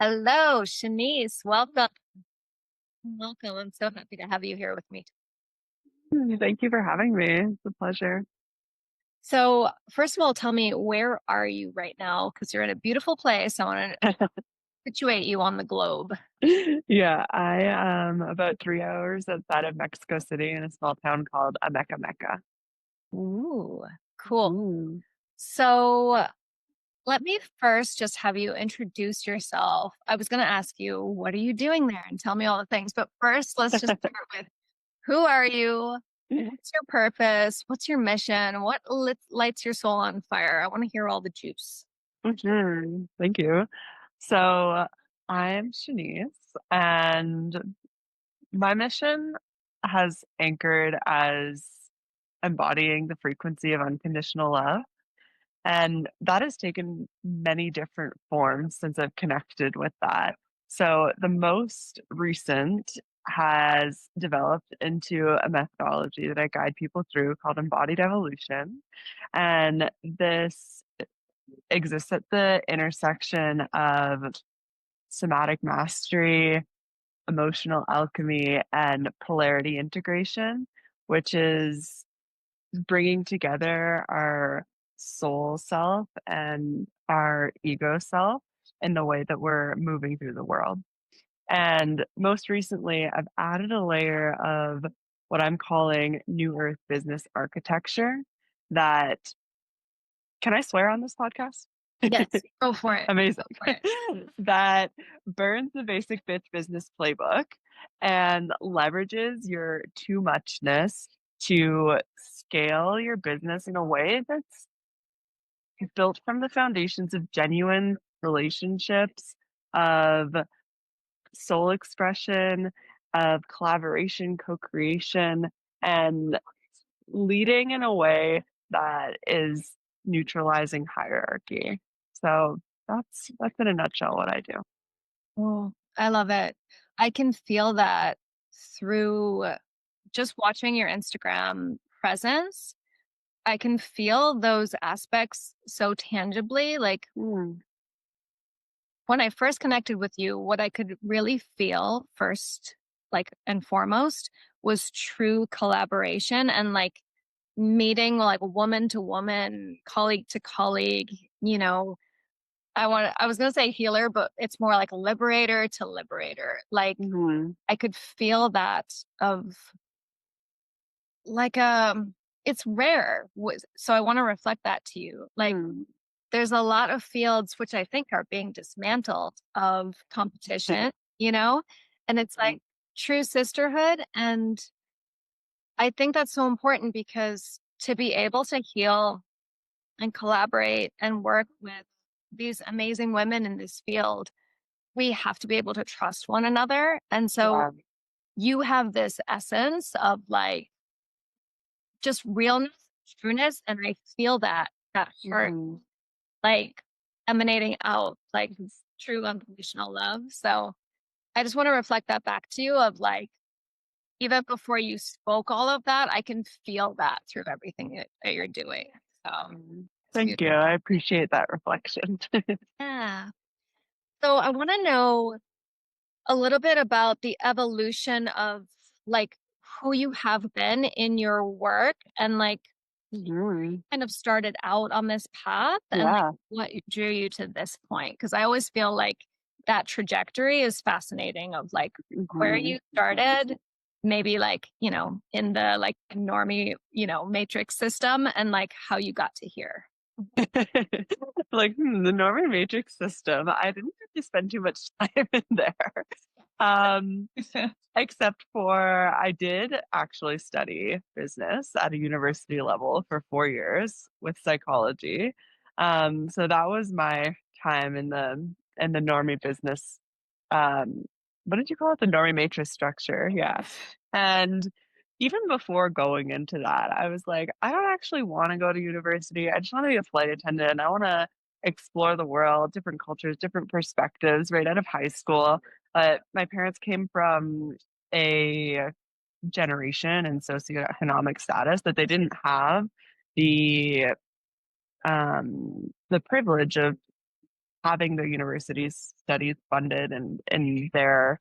Hello, Chenisse. Welcome. Welcome. I'm so happy to have you here with me. Thank you for having me. It's a pleasure. So, first of all, tell me, where are you right now? Because you're in a beautiful place. I want to situate you on the globe. Yeah, I am about 3 hours outside of Mexico City in a small town called Mecca. Ooh, cool. Mm. So, let me first just have you introduce yourself. I was going to ask you, what are you doing there? And tell me all the things. But first, let's just start with, who are you? What's your purpose? What's your mission? What lights your soul on fire? I want to hear all the juice. Thank you. So I'm Shanice, and my mission has anchored as embodying the frequency of unconditional love. And that has taken many different forms since I've connected with that. So the most recent has developed into a methodology that I guide people through called Embodied Evolution. And this exists at the intersection of somatic mastery, emotional alchemy, and polarity integration, which is bringing together our soul self and our ego self in the way that we're moving through the world. And most recently, I've added a layer of what I'm calling New Earth business architecture that can I swear on this podcast? Yes, go for it. Go Amazing. for it. That burns the basic bitch business playbook and leverages your too muchness to scale your business in a way that's built from the foundations of genuine relationships, of soul expression, of collaboration, co-creation, and leading in a way that is neutralizing hierarchy. So that's in a nutshell what I do. Oh, I love it. I can feel that through just watching your Instagram presence. I can feel those aspects so tangibly. Like Mm, when I first connected with you, what I could really feel first, like and foremost, was true collaboration and like meeting like woman to woman, colleague to colleague, you know, I was gonna say healer, but it's more like liberator to liberator. Like mhm, I could feel that of like it's rare. So I want to reflect that to you. Like mm. there's a lot of fields which I think are being dismantled of competition, you know? And it's like true sisterhood. And I think that's so important because to be able to heal and collaborate and work with these amazing women in this field, we have to be able to trust one another. And so Yeah. you have this essence of like just realness, trueness, and I feel that heart Mhm. like emanating out like true unconditional love. So I just want to reflect that back to you of like even before you spoke all of that, I can feel that through everything that you're doing. So it's Thank you. beautiful. I appreciate that reflection. Yeah. So I want to know a little bit about the evolution of like who you have been in your work and like Mhm. kind of started out on this path and like Yeah. what drew you to this point? Because I always feel like that trajectory is fascinating of like where Mhm. you started, maybe like, you know, in the like normie, you know, matrix system and like how you got to here. Like, the Norman Matrix system, I didn't really spend too much time in there. Um, Except for I did actually study business at a university level for 4 years with psychology. So that was my time in the normie business, um, what did you call it? The normie matrix structure, yeah. And even before going into that, I was like, "I don't actually wanna go to university, I just wanna be a flight attendant, I wanna explore the world, different cultures, different perspectives," right out of high school. But my parents came from a generation and socioeconomic status that they didn't have the the privilege of having the university's studies funded and in their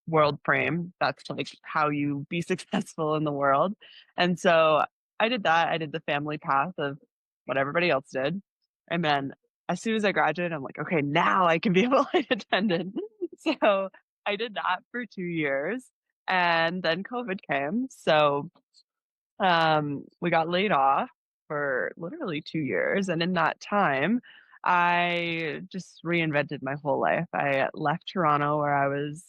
world frame. That's like how you be successful in the world. And so I did that. I did the family path of what everybody else did. And then as soon as I graduated, I'm like, okay, now I can be a flight attendant. So I did that for 2 years. And then COVID came. So we got laid off for literally 2 years, and in that time, I just reinvented my whole life. I left Toronto where I was,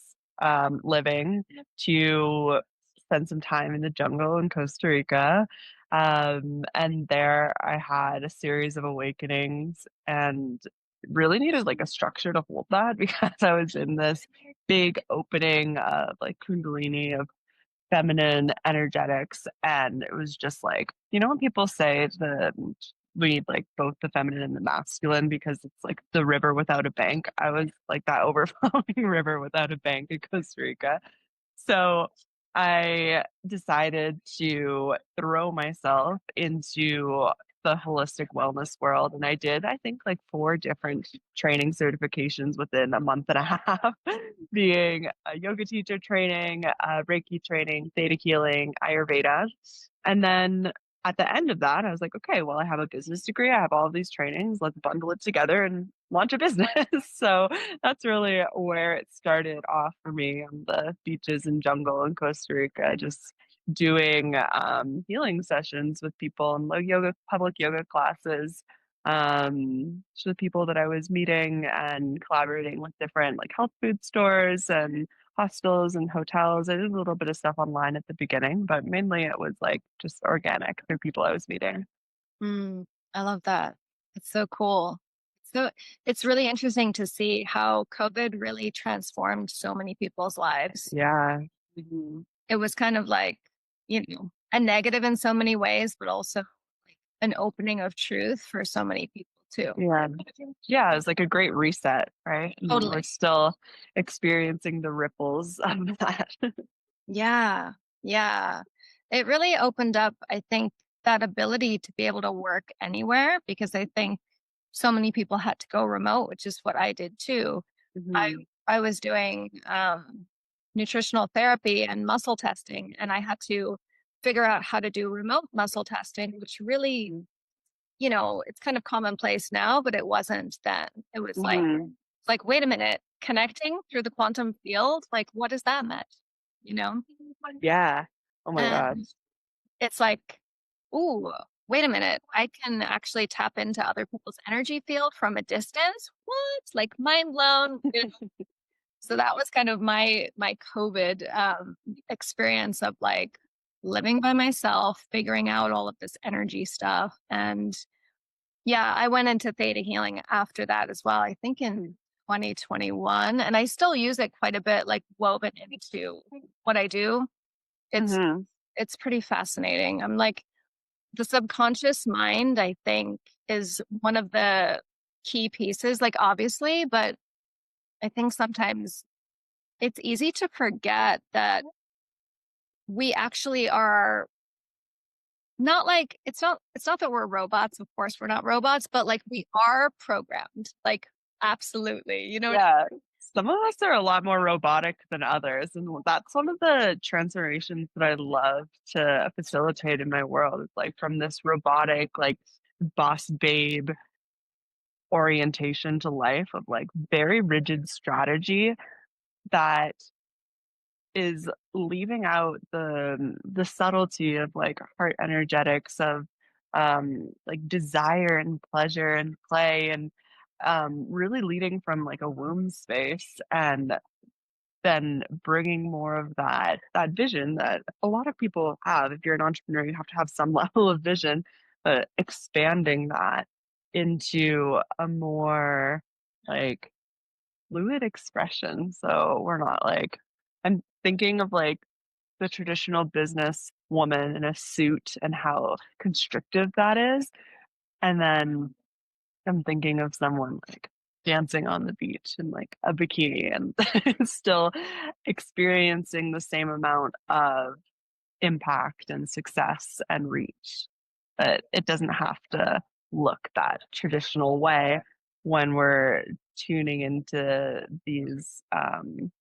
living to spend some time in the jungle in Costa Rica, and there I had a series of awakenings and really needed, like, a structure to hold that because I was in this big opening of, like, kundalini, of feminine energetics, and it was just like, when people say the we need like both the feminine and the masculine because it's like the river without a bank. I was like that overflowing river without a bank in Costa Rica. So I decided to throw myself into the holistic wellness world. And I did, I think, like 4 different training certifications within a month and a half, being a yoga teacher training, Reiki training, theta healing, Ayurveda. And then at the end of that, I was like, okay, well, I have a business degree. I have all of these trainings. Let's bundle it together and launch a business. So that's really where it started off for me on the beaches and jungle in Costa Rica, just doing healing sessions with people and public yoga classes to the people that I was meeting and collaborating with different like health food stores and hostels and hotels. I did a little bit of stuff online at the beginning, but mainly it was like just organic through people I was meeting. Mm, I love that. It's so cool. So it's really interesting to see how COVID really transformed so many people's lives. Yeah. Mhm. It was kind of like, a negative in so many ways, but also like an opening of truth for so many people too. Yeah. Yeah, it was like a great reset, right? And we're Totally. still experiencing the ripples of that. Yeah. Yeah. It really opened up, I think, that ability to be able to work anywhere because I think so many people had to go remote, which is what I did too. I Mhm. I was doing nutritional therapy and muscle testing, and I had to figure out how to do remote muscle testing, which really, it's kind of commonplace now, but it wasn't then. It was Mhm. like, wait a minute, connecting through the quantum field, like what does that mean? You know? Yeah. Oh my god. And it's like, ooh, wait a minute. I can actually tap into other people's energy field from a distance. What? Like mind blown. So that was kind of my COVID experience of like living by myself, figuring out all of this energy stuff. And yeah, I went into theta healing after that as well, I think in 2021. And I still use it quite a bit, like woven into what I do. It's Mhm. it's pretty fascinating. I'm like, the subconscious mind, I think, is one of the key pieces, like, obviously, but I think sometimes it's easy to forget that we actually are not like it's not that we're robots, of course, we're not robots, but, like, we are programmed, like, absolutely, you know what Yeah. Some of us are a lot more robotic than others, and that's one of the transformations that I love to facilitate in my world. It's like from this robotic, like boss babe orientation to life of like very rigid strategy that is leaving out the subtlety of like heart energetics of like desire and pleasure and play and really leading from like a womb space and then bringing more of that vision that a lot of people have. If you're an entrepreneur, you have to have some level of vision, but expanding that into a more like fluid expression. So we're not like I'm thinking of like the traditional business woman in a suit and how constrictive that is. And then I'm thinking of someone like dancing on the beach in like a bikini and still experiencing the same amount of impact and success and reach. But it doesn't have to look that traditional way. when we're tuning into these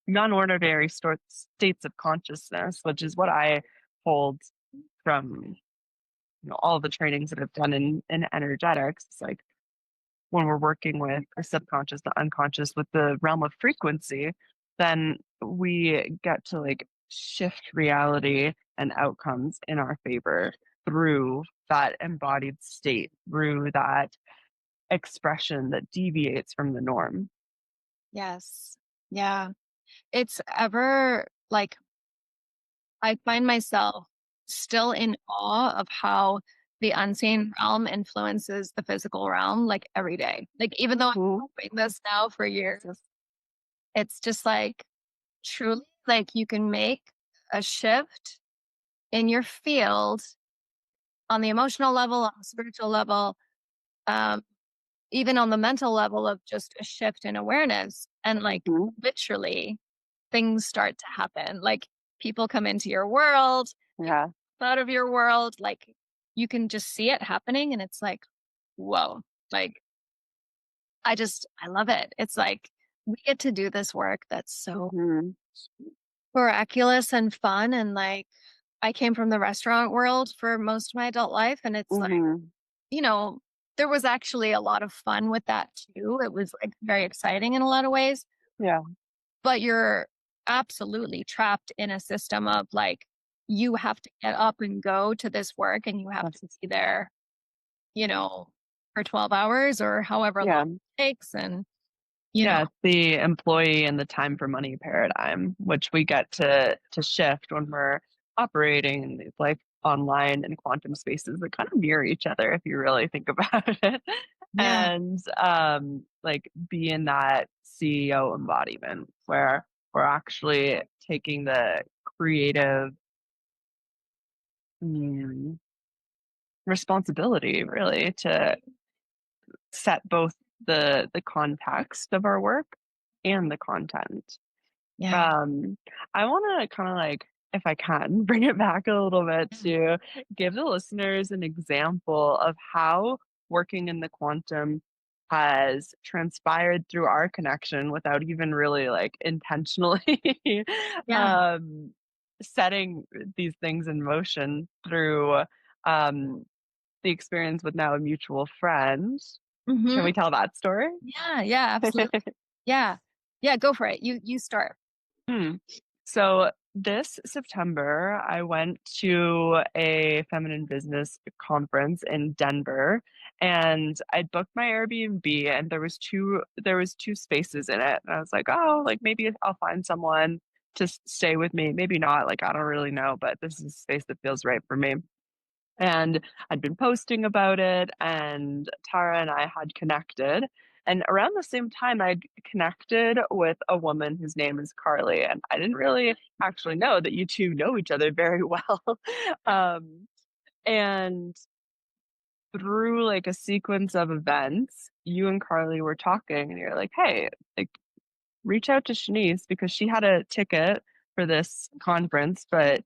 non-ordinary states of consciousness, which is what I hold from all the trainings that I've done in energetics. It's like when we're working with the subconscious, the unconscious, with the realm of frequency, then we get to like shift reality and outcomes in our favor through that embodied state, through that expression that deviates from the norm. Yes. Yeah. It's ever like I find myself still in awe of how the unseen realm influences the physical realm like every day. Like even though Mhm. I'm doing this now for years, it's just like truly like you can make a shift in your field on the emotional level, on the spiritual level, um, even on the mental level of just a shift in awareness. And like Mhm. literally things start to happen. Like people come into your world, Yeah. out of your world, like you can just see it happening and it's like, whoa, like I love it. It's like we get to do this work that's so Mhm. miraculous and fun. And like I came from the restaurant world for most of my adult life. And it's like, Mhm. you know, there was actually a lot of fun with that too. It was like very exciting in a lot of ways, Yeah. but you're absolutely trapped in a system of like, you have to get up and go to this work and you have to That's- be there, you know, for 12 hours or however long Yeah. it takes. And, you Yeah, know, it's the employee and the time for money paradigm, which we get to shift when we're operating in these like online and quantum spaces that kind of mirror each other if you really think about it. yeah, And like be in that CEO embodiment where we're actually taking the creative mm, responsibility really to set both the context of our work and the content. yeah, Um, I wanna kinda, like, if I can, bring it back a little bit yeah, to give the listeners an example of how working in the quantum has transpired through our connection without even really, like, intentionally, yeah. um, setting these things in motion through, um, the experience with now a mutual friend. Can Hmm. we tell that story? Yeah, yeah, absolutely. Yeah. Yeah, go for it. You start. Hmm. So this September, I went to a feminine business conference in Denver, and I'd booked my Airbnb, and there was two spaces in it, and I was like, oh, like maybe I'll find someone to stay with me, maybe not, like I don't really know, but this is a space that feels right for me. And I'd been posting about it, and Tara and I had connected. And around the same time, I'd connected with a woman whose name is Carly, and I didn't really actually know that you two know each other very well. um, and through like a sequence of events, you and Carly were talking, and you're like, "Hey, like, reach out to Shanice because she had a ticket for this conference, but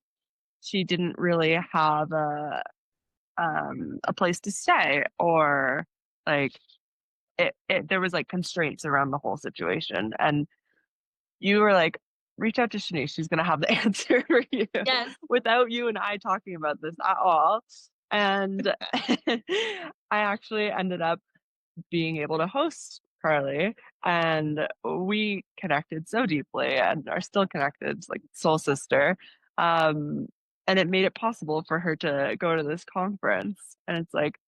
she didn't really have a place to stay or like there was like constraints around the whole situation and you were like reach out to Shanice, she's gonna have the answer for you Yes. without you and I talking about this at all. And I actually ended up being able to host Carly, and we connected so deeply and are still connected like soul sister. um and it made it possible for her to go to this conference, and it's like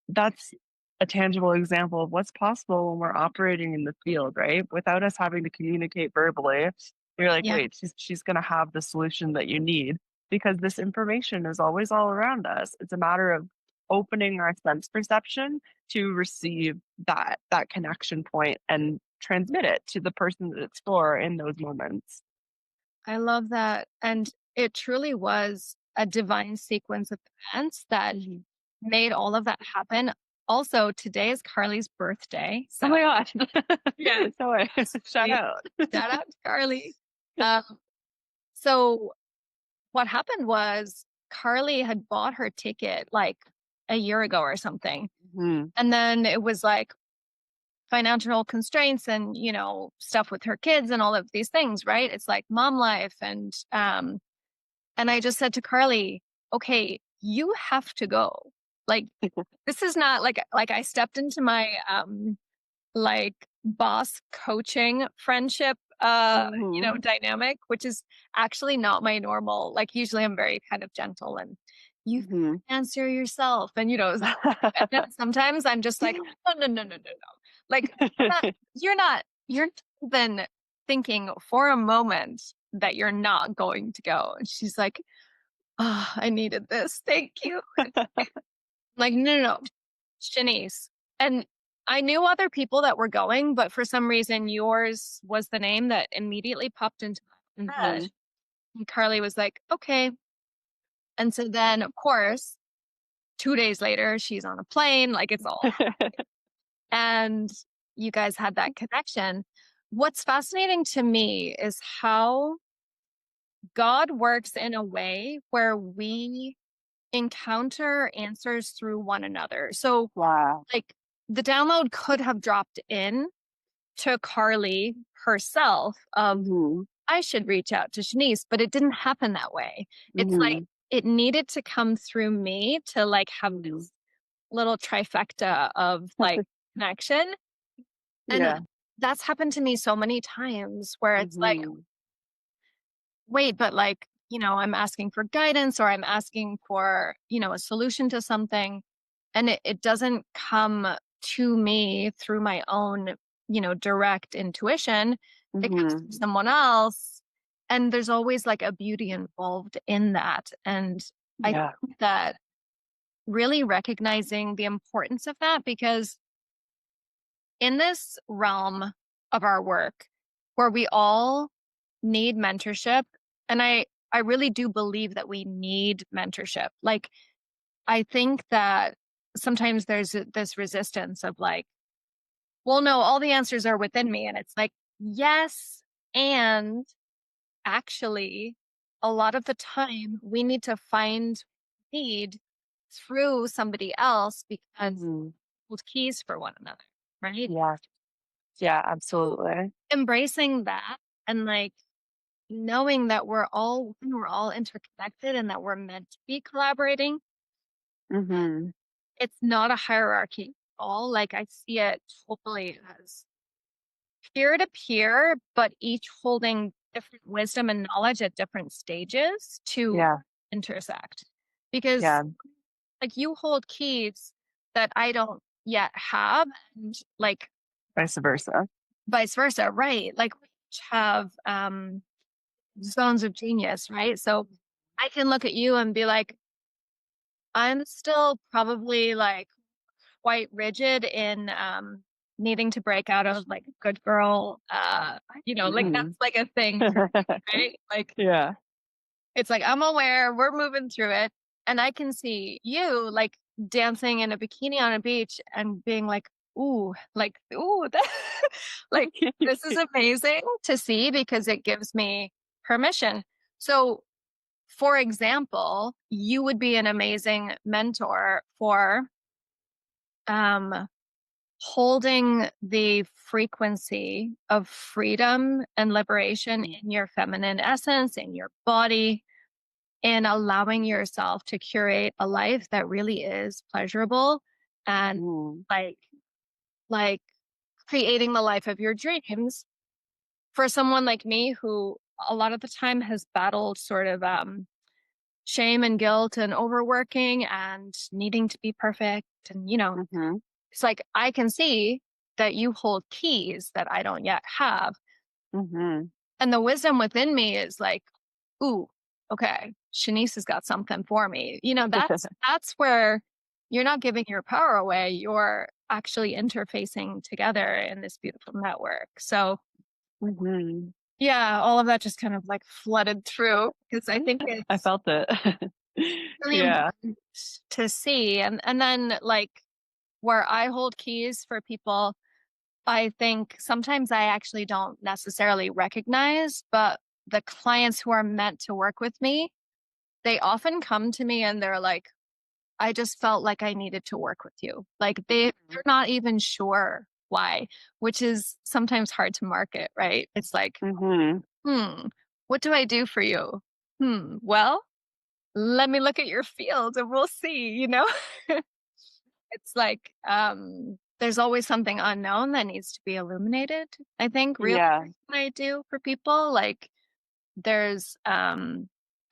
that's a tangible example of what's possible when we're operating in the field, right? Without us having to communicate verbally. You're like, Yeah. wait, she's gonna have the solution that you need because this information is always all around us. It's a matter of opening our sense perception to receive that connection point and transmit it to the person that it's for in those moments. I love that. And it truly was a divine sequence of events that Mhm. made all of that happen. Also, today is Carly's birthday. Oh So, my gosh. yeah, No way. Shout sweet. out. Shout out to Carly. Um, so, what happened was Carly had bought her ticket like a year ago or something. Mhm. And then it was like, financial constraints and, stuff with her kids and all of these things, right? It's like mom life. And I just said to Carly, okay, you have to go. Like, this is not like I stepped into my, like boss coaching friendship Mhm. dynamic, which is actually not my normal. Like usually I'm very kind of gentle and you Mhm. answer yourself and and then sometimes I'm just like no no no no no no, like you're not even thinking for a moment that you're not going to go. And she's like, oh, I needed this, thank you. Like, no, no, no, Chenisse. And I knew other people that were going, but for some reason, yours was the name that immediately popped into my head. Mhm. And Carly was like, okay. And so then, of course, 2 days later, she's on a plane, like it's all, and you guys had that connection. What's fascinating to me is how God works in a way where we encounter answers through one another. So, Wow. like, the download could have dropped in to Carly herself of Mhm. I should reach out to Chenisse, but it didn't happen that way. It's like Mhm. it needed to come through me to like have Mhm. this little trifecta of like connection. And Yeah. that's happened to me so many times where it's like, Mhm. wait, but like, I'm asking for guidance or I'm asking for, a solution to something. And it doesn't come to me through my own, direct intuition. It comes from Mhm. someone else. And there's always like a beauty involved in that. And I Yeah. think that really recognizing the importance of that, because in this realm of our work where we all need mentorship, and I really do believe that we need mentorship. Like, I think that sometimes there's this resistance of like, well, no, all the answers are within me. And it's like, yes. And actually, a lot of the time we need to find need through somebody else because Mhm. hold keys for one another, right? Yeah. Yeah, So absolutely. embracing that and like knowing that we're all interconnected and that we're meant to be collaborating. Mhm. It's not a hierarchy at all. Like I see it totally as peer to peer, but each holding different wisdom and knowledge at different stages to Yeah. intersect. Because Yeah. like you hold keys that I don't yet have, and like Vice versa. vice versa, right? Like we each have zones of genius, right? So I can look at you and be like, I'm still probably like quite rigid in needing to break out of like good girl like that's Mhm. like a thing for me, right? Like Yeah. it's like I'm aware, we're moving through it, and I can see you like dancing in a bikini on a beach and being like ooh that, like this is amazing to see because it gives me permission. So for example, you would be an amazing mentor for um holding the frequency of freedom and liberation Mhm. in your feminine essence, in your body, and allowing yourself to curate a life that really is pleasurable and Mhm. like like creating the life of your dreams for someone like me who a lot of the time has battled sort of shame and guilt and overworking and needing to be perfect and Mhm. it's like I can see that you hold keys that I don't yet have. Mhm. And the wisdom within me is like, ooh, okay, Shanice has got something for me. That's where you're not giving your power away. You're actually interfacing together in this beautiful network. So Mhm. yeah, all of that just kind of like flooded through because I think I it's felt it. really Yeah. important to see. And then like where I hold keys for people, I think sometimes I actually don't necessarily recognize, but the clients who are meant to work with me, they often come to me and they're like, I just felt like I needed to work with you. Like they're not even sure. why, which is sometimes hard to market, right? It's like, Mhm. "Hmm, what do I do for you? Hmm, well, let me look at your field and we'll see," you know? It's like, there's always something unknown that needs to be illuminated, I think, really, Yeah. what I do for people, like, there's,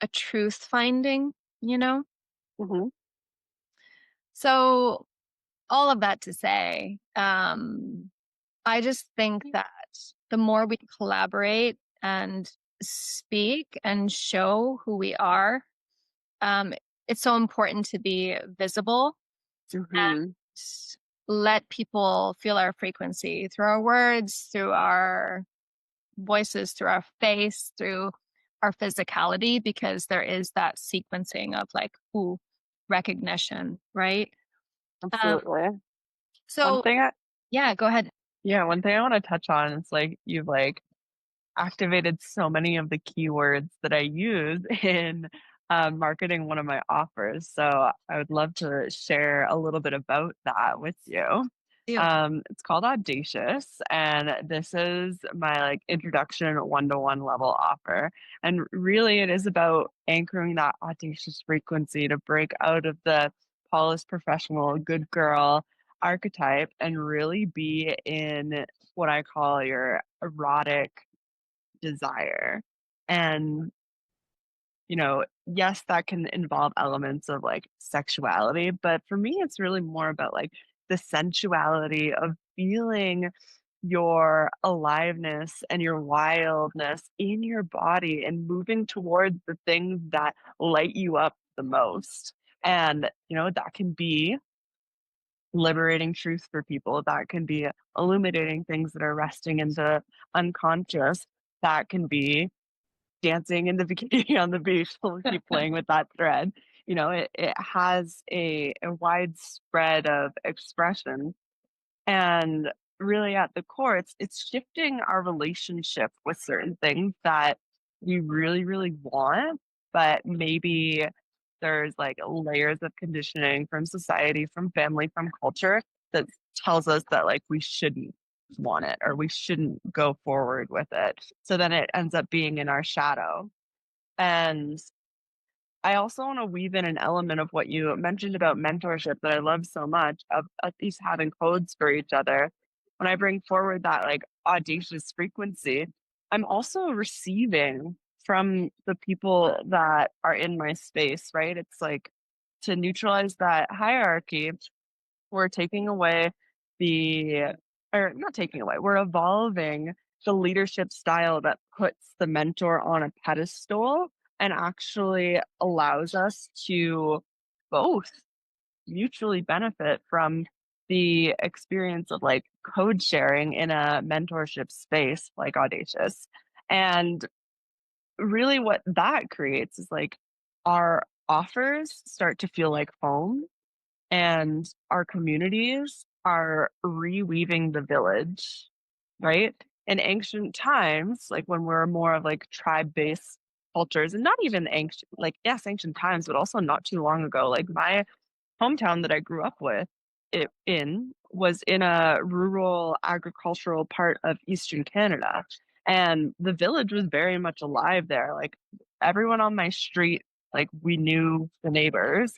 a truth finding, you know? Mhm. So, all of that to say, I just think that the more we collaborate and speak and show who we are, um, it's so important to be visible and Mhm. let people feel our frequency through our words, through our voices, through our face, through our physicality, because there is that sequencing of like, ooh, recognition, right? Um, Absolutely. One so thing I yeah, go ahead. Yeah, one thing I wanna touch on is, like, you've, like, activated so many of the keywords that I use in, marketing one of my offers, so I would love to share a little bit about that with you. Do. It's called Audacious, and this is my, like, introduction one-to-one level offer, and really it is about anchoring that audacious frequency to break out of the polished professional, good girl archetype and really be in what I call your erotic desire. And, yes, that can involve elements of like sexuality, but for me, it's really more about like the sensuality of feeling your aliveness and your wildness in your body and moving towards the things that light you up the most. And, that can be liberating truth for people, that can be illuminating things that are resting in the unconscious, that can be dancing in the bikini on the beach. We'll keep playing with that thread. It has a wide spread of expression, and really at the core, it's shifting our relationship with certain things that we really, really want, but maybe there's like layers of conditioning from society, from family, from culture that tells us that like we shouldn't want it or we shouldn't go forward with it. So then it ends up being in our shadow. And I also want to weave in an element of what you mentioned about mentorship that I love so much of these having codes for each other. When I bring forward that like audacious frequency, I'm also receiving from the people that are in my space, right? It's like to neutralize that hierarchy, we're taking away the or not taking away, we're evolving the leadership style that puts the mentor on a pedestal and actually allows us to both mutually benefit from the experience of like code sharing in a mentorship space like Audacious. And really what that creates is like our offers start to feel like home and our communities are reweaving the village, right? In ancient times, like when we're more of like tribe-based cultures, and not even ancient, like yes, ancient times, but also not too long ago. Like my hometown that I grew up in was in a rural agricultural part of Eastern Canada. And the village was very much alive there. Like everyone on my street, like we knew the neighbors.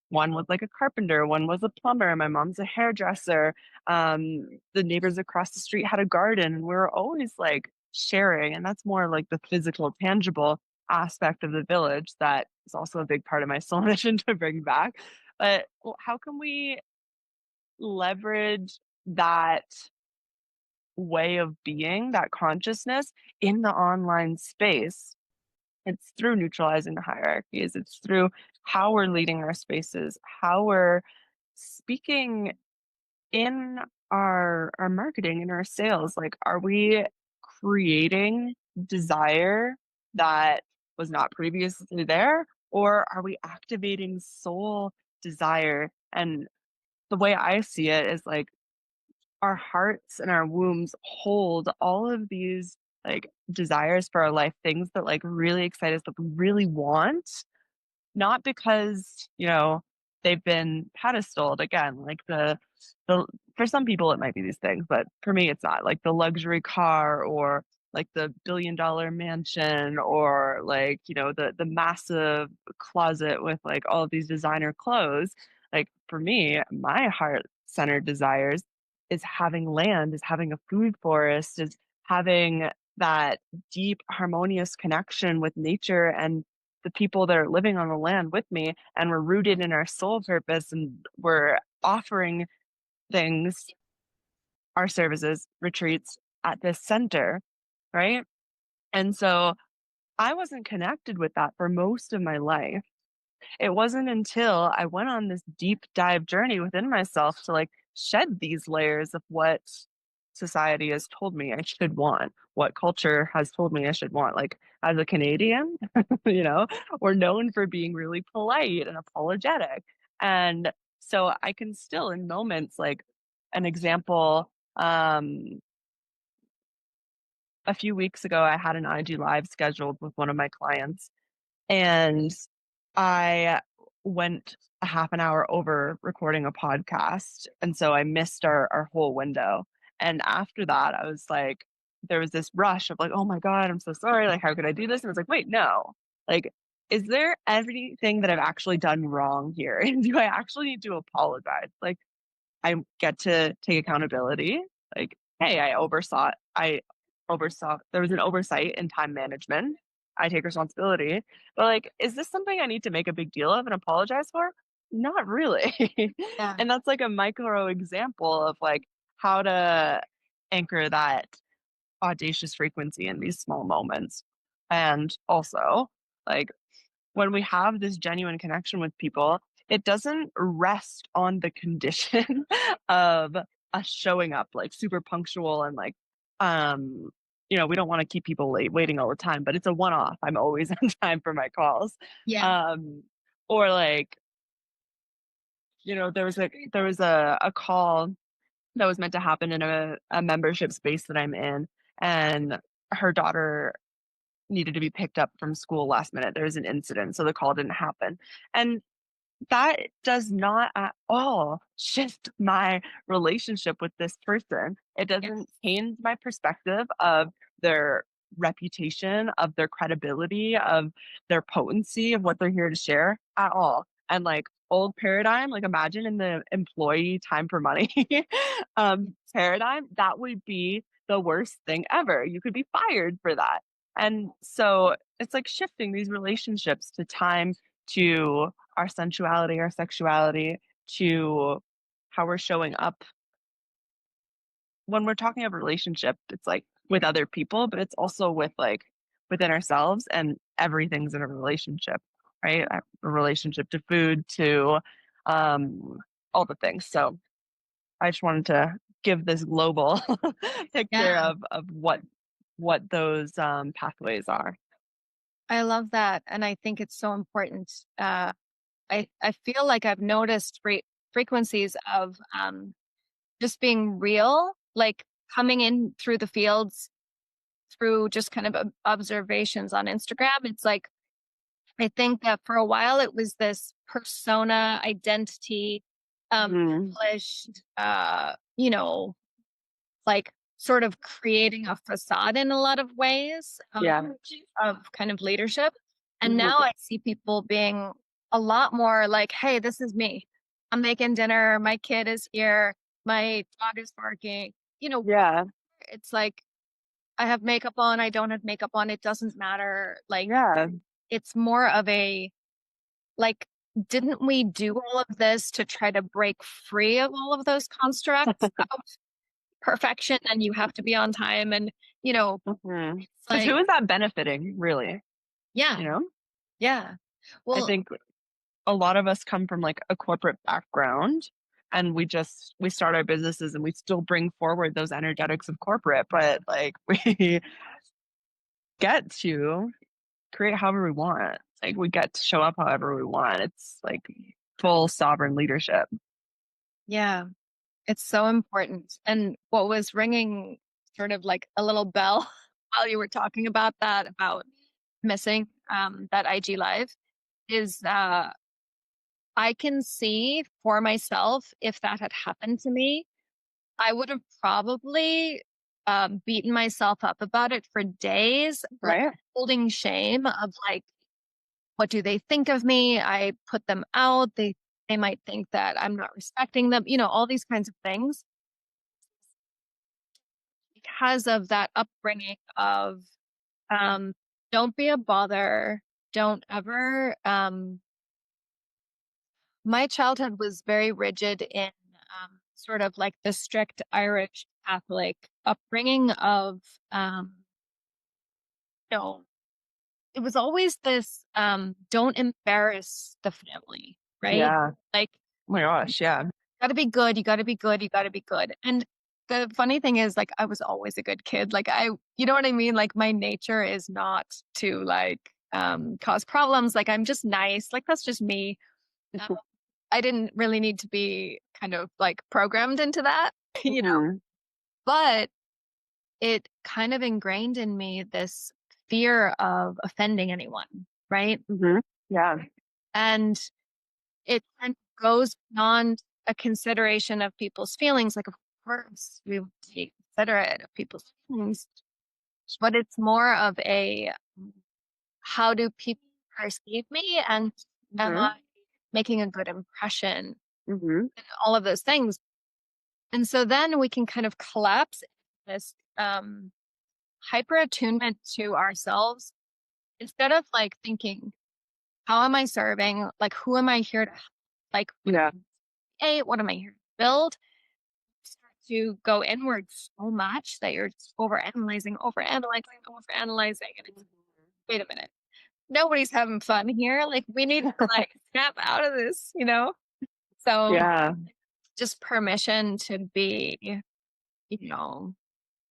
One was like a carpenter, one was a plumber, my mom's a hairdresser. The neighbors across the street had a garden, and we were always like sharing. And that's more like the physical, tangible aspect of the village that is also a big part of my soul mission to bring back. But how can we leverage that way of being, that consciousness in the online space? It's through neutralizing the hierarchies. It's through how we're leading our spaces, how we're speaking in our marketing and our sales. Like, are we creating desire that was not previously there, or are we activating soul desire? And the way I see it is like our hearts and our wombs hold all of these like desires for our life, things that like really excite us, that we really want, not because, they've been pedestaled again, like the for some people it might be these things, but for me it's not. Like the luxury car or like the billion-dollar mansion or like, the massive closet with like all of these designer clothes. Like for me, my heart-centered desires is having land, is having a food forest, is having that deep harmonious connection with nature and the people that are living on the land with me, and we're rooted in our soul purpose, and we're offering things, our services, retreats at this center, right? And so I wasn't connected with that for most of my life. It wasn't until I went on this deep dive journey within myself to like shed these layers of what society has told me I should want, what culture has told me I should want. Like as a Canadian, you know, we're known for being really polite and apologetic. And so I can still in moments like an example, a few weeks ago I had an IG live scheduled with one of my clients, and I went a half an hour over recording a podcast, and so I missed our whole window. And after that, I was like, there was this rush of like, "Oh my god, I'm so sorry, like, how could I do this?" And I was like, "Wait, no. Like, is there anything that I've actually done wrong here? And do I actually need to apologize?" Like, I get to take accountability. Like, hey, I oversaw there was an oversight in time management. I take responsibility. But like, is this something I need to make a big deal of and apologize for? Not really. Yeah. And that's like a micro example of like how to anchor that audacious frequency in these small moments. And also, like when we have this genuine connection with people, it doesn't rest on the condition of us showing up like super punctual and like, um, we don't want to keep people late waiting all the time, but it's a one off. I'm always on time for my calls. Yeah. Um, or like, there was a call that was meant to happen in a membership space that I'm in, and her daughter needed to be picked up from school last minute. There was an incident, so the call didn't happen. And that does not at all shift my relationship with this person. It doesn't Yes. change my perspective of their reputation, of their credibility, of their potency, of what they're here to share at all. And like old paradigm, like imagine in the employee time for money paradigm, that would be the worst thing ever. You could be fired for that. And so it's like shifting these relationships to time, to our sensuality, our sexuality, to how we're showing up when we're talking of relationship. It's like with other people, but it's also with like within ourselves, and everything's in a relationship, right? A relationship to food, to um, all the things. So I just wanted to give this global Yeah. picture of what those pathways are. I love that. And I think it's so important. I feel like I've noticed frequencies of just being real, like coming in through the fields through just kind of observations on Instagram. It's like, I think that for a while it was this persona identity, Mhm. polished, like sort of creating a facade in a lot of ways Yeah. of kind of leadership. And Mhm. now I see people being a lot more like, hey, this is me. I'm making dinner. My kid is here. My dog is barking. You know, Yeah. it's like I have makeup on. I don't have makeup on. It doesn't matter. Like, Yeah. it's more of a, like, didn't we do all of this to try to break free of all of those constructs of perfection and you have to be on time? And, you know, Mhm. it's 'Cause who like, is that benefiting, really, yeah, you know? yeah. I Well, think a lot of us come from, like, a corporate background, and we start our businesses, and we still bring forward those energetics of corporate, but, like, we get to create however we want. Like, we get to show up however we want. It's, like, full sovereign leadership. yeah, it's so important. And what was ringing sort of like a little bell while you were talking about that, about missing that IG live, is I can see for myself if that had happened to me, I would have probably, beaten myself up about it for days, like, Right? holding shame of, like, what do they think of me? I put them out. They might think that I'm not respecting them, all these kinds of things because of that upbringing of, um, don't be a bother. Don't ever, my childhood was very rigid in, sort of like the strict Irish Catholic upbringing of, no, it was always this, don't embarrass the family, right? Yeah. Like, Oh my gosh, yeah. gotta be good, you gotta be good, you gotta be good. And the funny thing is, like, I was always a good kid. Like, you know what I mean? Like, my nature is not to, like, cause problems. Like, I'm just nice. Like, that's just me. Um, I didn't really need to be kind of, like, programmed into that, you know? Mhm. But it kind of ingrained in me this fear of offending anyone, right? Mhm. Yeah. And it kind of goes beyond a consideration of people's feelings. Like, of course, we would be considerate of people's feelings, but it's more of a how do people perceive me, and am Mhm. I making a good impression, Mhm. and all of those things. And so then we can kind of collapse this hyper attunement to ourselves instead of like thinking, how am I serving? Like, who am I here to help? Like, Yeah. what am I here to build? Start to go inward so much that you're just overanalyzing. And it's, wait a minute, nobody's having fun here. Like, we need to like snap out of this. So Yeah. just permission to be, you know,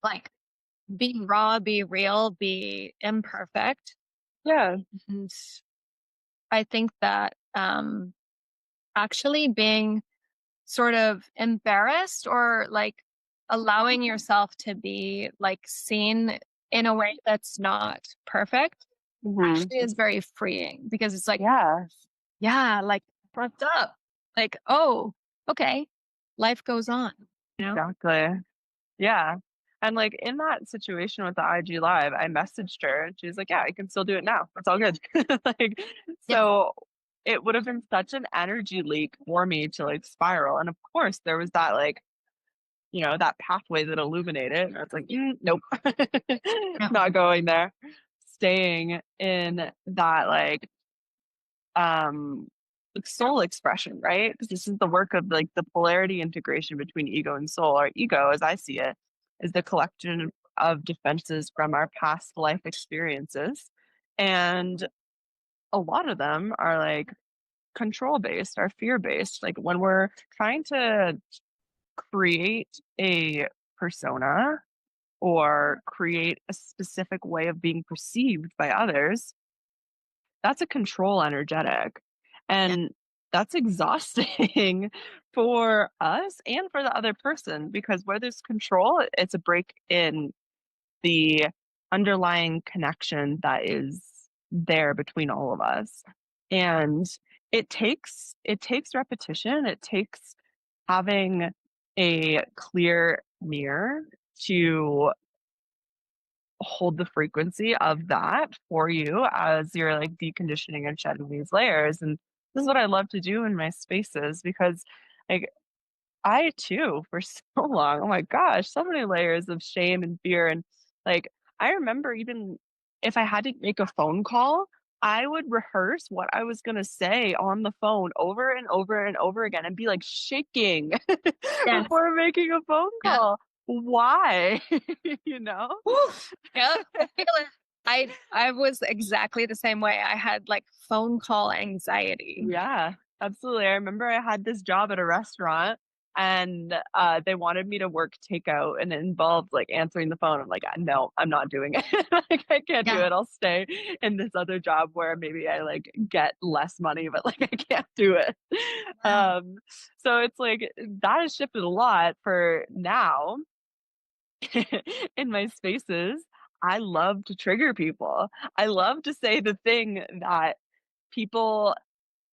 like be raw, be real, be imperfect. Yeah. And I think that actually being sort of embarrassed or like allowing yourself to be like seen in a way that's not perfect Mhm. actually is very freeing because it's like, Yeah. yeah, like fucked up. Like, oh, okay. Life goes on, you know? Exactly. Yeah. And, like, in that situation with the IG live, I messaged her and she's like, "Yeah, I can still do it now. It's all good." Like, Yeah. so it would have been such an energy leak for me to, like, spiral, and of course, there was that, like, that pathway that illuminated, and I was like, nope, No. not going there." Staying in that, um, soul expression, right? Because this is the work of like the polarity integration between ego and soul. Our ego, as I see it, is the collection of defenses from our past life experiences. And a lot of them are like control based, are fear based. Like when we're trying to create a persona or create a specific way of being perceived by others, that's a control energetic, Yeah. and that's exhausting for us and for the other person because where there's control, it's a break in the underlying connection that is there between all of us. And it takes repetition, it takes having a clear mirror to hold the frequency of that for you as you're like deconditioning and shedding these layers. And this is what I love to do in my spaces because like I too for so long, oh my gosh, so many layers of shame and fear. And like I remember even if I had to make a phone call, I would rehearse what I was gonna say on the phone over and over and over again and be like shaking Yes. before making a phone Yeah. call. Why? you know? Woo. Yeah. I feel it. I was exactly the same way. I had like phone call anxiety. Yeah, absolutely. I remember I had this job at a restaurant and they wanted me to work takeout and it involved like answering the phone. I'm like, no, I'm not doing it. Like, I can't do Yeah. it. I'll stay in this other job where maybe I like get less money, but like I can't do it. Yeah. Um, so it's like that has shifted a lot for now in my spaces. I love to trigger people. I love to say the thing that people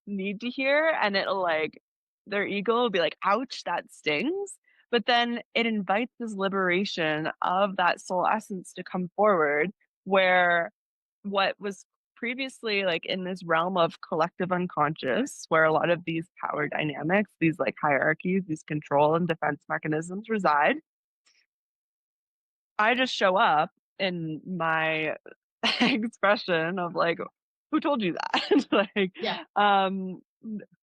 need to hear and it'll like their ego will be like, ouch, that stings. but then it invites this liberation of that soul essence to come forward, where what was previously like in this realm of collective unconscious, where a lot of these power dynamics, these like hierarchies, these control and defense mechanisms reside, I just show up in my expression of like, who told you that? Like, Yeah.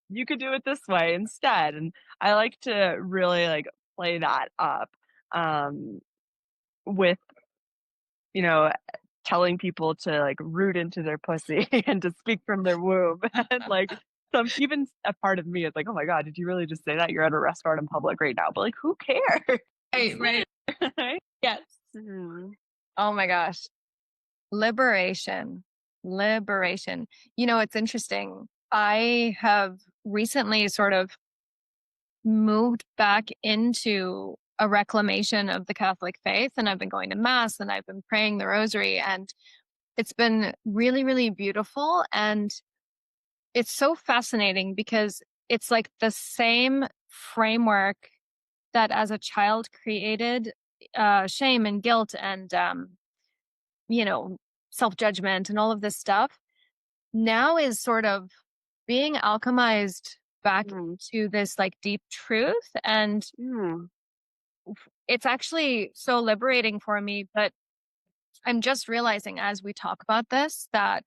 you could do it this way instead. And I like to really like play that up um, with, you know, telling people to like root into their pussy and to speak from their womb. And like some even a part of me is like, oh my God, did you really just say that? You're at a restaurant in public right now. But like who cares? Right, right. Right? Yes. Mhm. Oh my gosh. Liberation. Liberation. It's interesting. I have recently sort of moved back into a reclamation of the Catholic faith, and I've been going to mass and I've been praying the rosary, and it's been really, really beautiful. And it's so fascinating because it's like the same framework that as a child created shame and guilt and, you know, self judgment and all of this stuff now is sort of being alchemized back Mm, to this like deep truth. And mm, it's actually so liberating for me. But I'm just realizing as we talk about this that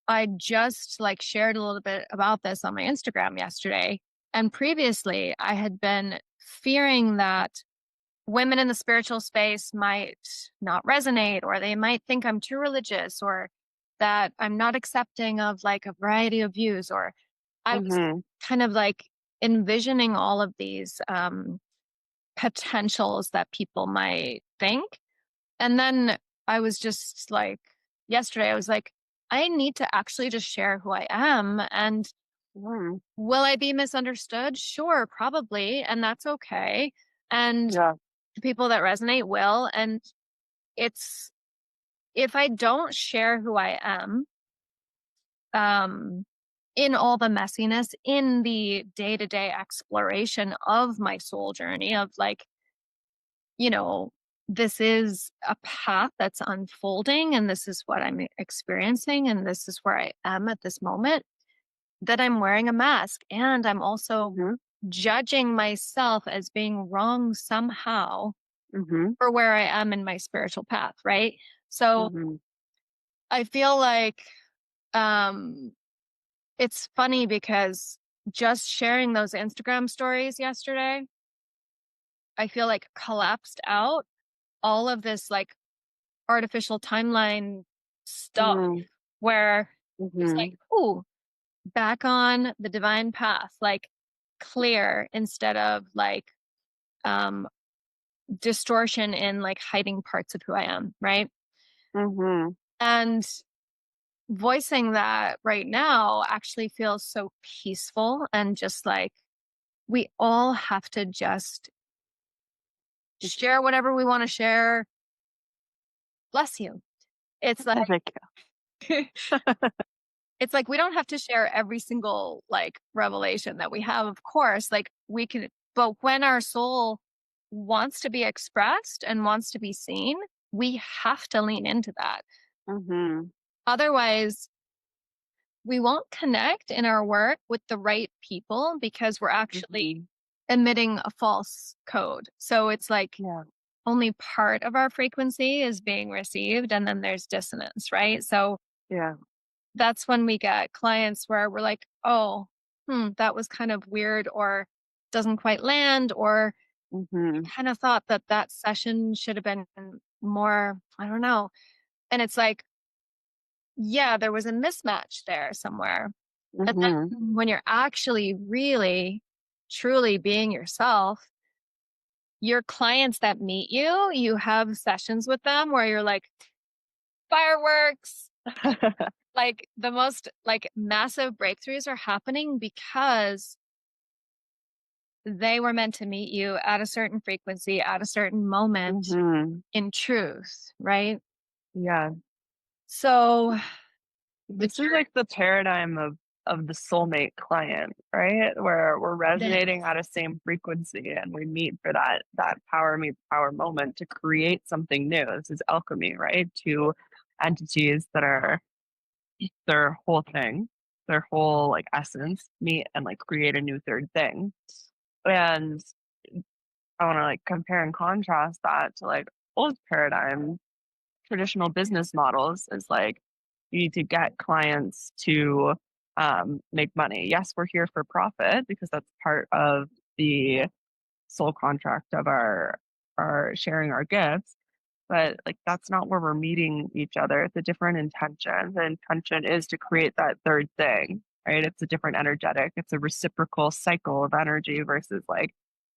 I just like shared a little bit about this on my Instagram yesterday. And previously, I had been fearing that women in the spiritual space might not resonate, or they might think I'm too religious, or that I'm not accepting of like a variety of views, or I was mhm, kind of like envisioning all of these potentials that people might think. And then I was just like, yesterday, I was like, I need to actually just share who I am. And mm. will I be misunderstood? Sure, probably. And that's okay. And Yeah. the people that resonate will. And it's, if I don't share who I am, um, in all the messiness, in the day to day exploration of my soul journey, of like, you know, this is a path that's unfolding and this is what I'm experiencing and this is where I am at this moment, that I'm wearing a mask and I'm also Mhm, judging myself as being wrong somehow mhm, for where I am in my spiritual path, right? So mhm, I feel like um it's funny because just sharing those Instagram stories yesterday, I feel like collapsed out all of this like artificial timeline stuff mm, where it's like, mhm, ooh, back on the divine path, like clear instead of like um distortion in like hiding parts of who I am, right? mhm. And voicing that right now actually feels so peaceful and just like we all have to just share whatever we want to share. Bless you. It's like Thank it's like we don't have to share every single like revelation that we have, of course. Like we can, but when our soul wants to be expressed and wants to be seen, we have to lean into that. you. Mhm, Otherwise, we won't connect in our work with the right people because we're actually mhm. emitting a false code. So it's like Yeah, only part of our frequency is being received, and then there's dissonance, right? So yeah. that's when we get clients where we're like, oh, that was kind of weird, or doesn't quite land, or Mhm, kind of thought that that session should have been more, I don't know. And it's like, yeah, there was a mismatch there somewhere. And mhm, then when you're actually really, truly being yourself, your clients that meet you, you have sessions with them where you're like, fireworks, like the most like massive breakthroughs are happening because they were meant to meet you at a certain frequency at a certain moment mhm. in truth, right? Yeah. So the This is journey, like the paradigm of of the soulmate client, right? Where we're It resonating is. at a same frequency and we meet for that power meets power moment to create something new. This is alchemy, right? Two entities that are their whole thing, their whole like essence meet and like create a new third thing. And I want to like compare and contrast that to like old paradigm traditional business models is like you need to get clients to make money. Yes, we're here for profit because that's part of the soul contract of our sharing our gifts. But like that's not where we're meeting each other. It's a different intention. The intention is to create that third thing, right? It's a different energetic. It's a reciprocal cycle of energy versus like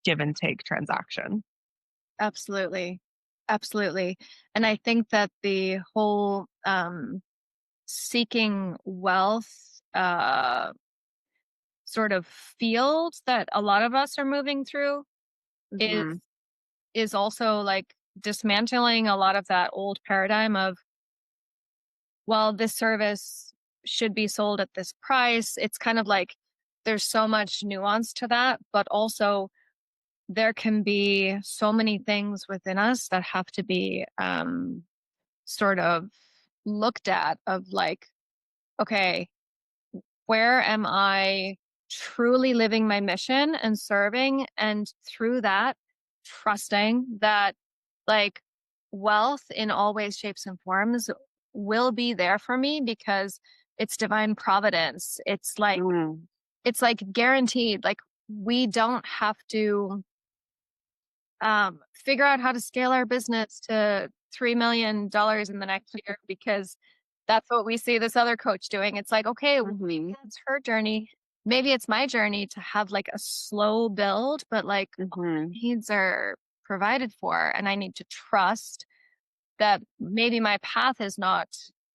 give and take transaction. Absolutely. Absolutely. And I think that the whole seeking wealth sort of field that a lot of us are moving through is Hmm. is also like dismantling a lot of that old paradigm of, well, this service should be sold at this price. It's kind of like there's so much nuance to that, but also there can be so many things within us that have to be sort of looked at of like, okay, where am I truly living my mission and serving? And through that, trusting that like wealth in all ways, shapes, and forms will be there for me because it's divine providence. Mm. It's like guaranteed. Like we don't have to figure out how to scale our business to $3 million in the next year because that's what we see this other coach doing. It's like, okay, well, maybe Hmm. that's her journey. Maybe it's my journey to have like a slow build, but like all Hmm. my needs are provided for. And I need to trust that maybe my path is not